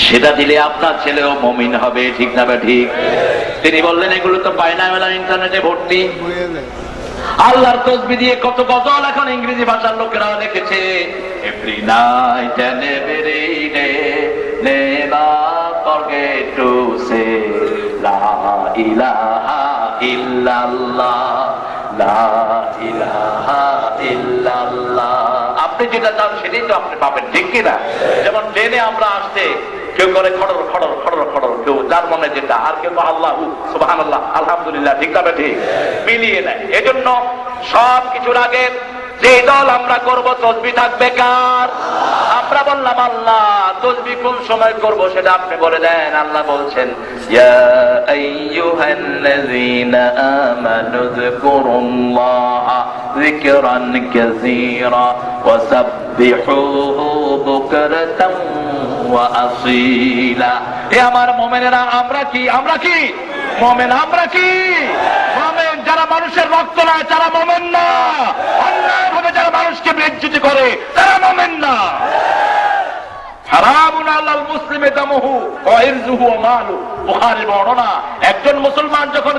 সেটা দিলে আপনার ছেলেও মুমিন হবে, ঠিক না ঠিক? তিনি বললেন এগুলো তো বাইনা মেলা ইন্টারনেটে ভর্তি। আল্লাহর তাসবিহ দিয়ে কত গজল এখন ইংরেজি ভাষার লোকেরা লিখেছে। Every night and every day never forget to say লা ইলাহা ইল্লাল্লাহ, লা ইলাহা ইল্লাল্লাহ। আপনি যেটা চান সেটাই তো আপনি পাবেন, ঠিক কিনা? যেমন ট্রেনে আমরা আসতে কেউ করে খড়র খড়র খড়র খড়র, কেউ যার মনে যেটা, আর কেউ আল্লাহু সুবহানাল্লাহ আলহামদুলিল্লাহ, ঠিক না ঠিক? মিলিয়ে নেয়। এজন্য সব কিছুর আগে যে দল আমরা করব তাসবিহ থাকবে কার? আমরা বললাম আল্লাহ। তাসবিহ কোন সময় করব সেটা আপনি বলে দেন। আল্লাহ বলছেন ইয়া আইয়ুহাল্লাযীনা আমানু যিকুরুল্লাহা যিকরান কাসীরা ওয়া সাব্বিহুহু বুকরাতান ওয়া আসীলা। এ আমার মুমিনেরা, আমরা কি? আমরা কি মুমিন? আমরা কি মুমিন? যারা মানুষের রক্ত নয় তারা মুমিন না। অন্যায়ভাবে যারা মানুষ মানুষকে বেজ্জতি করে তারা মুমিন না। হারামুন আলাল মুসলিমি দামুহু ওয়া ইরজুহু ওয়া মালুহু, বুখারী বর্ণনা, একজন মুসলমান যখন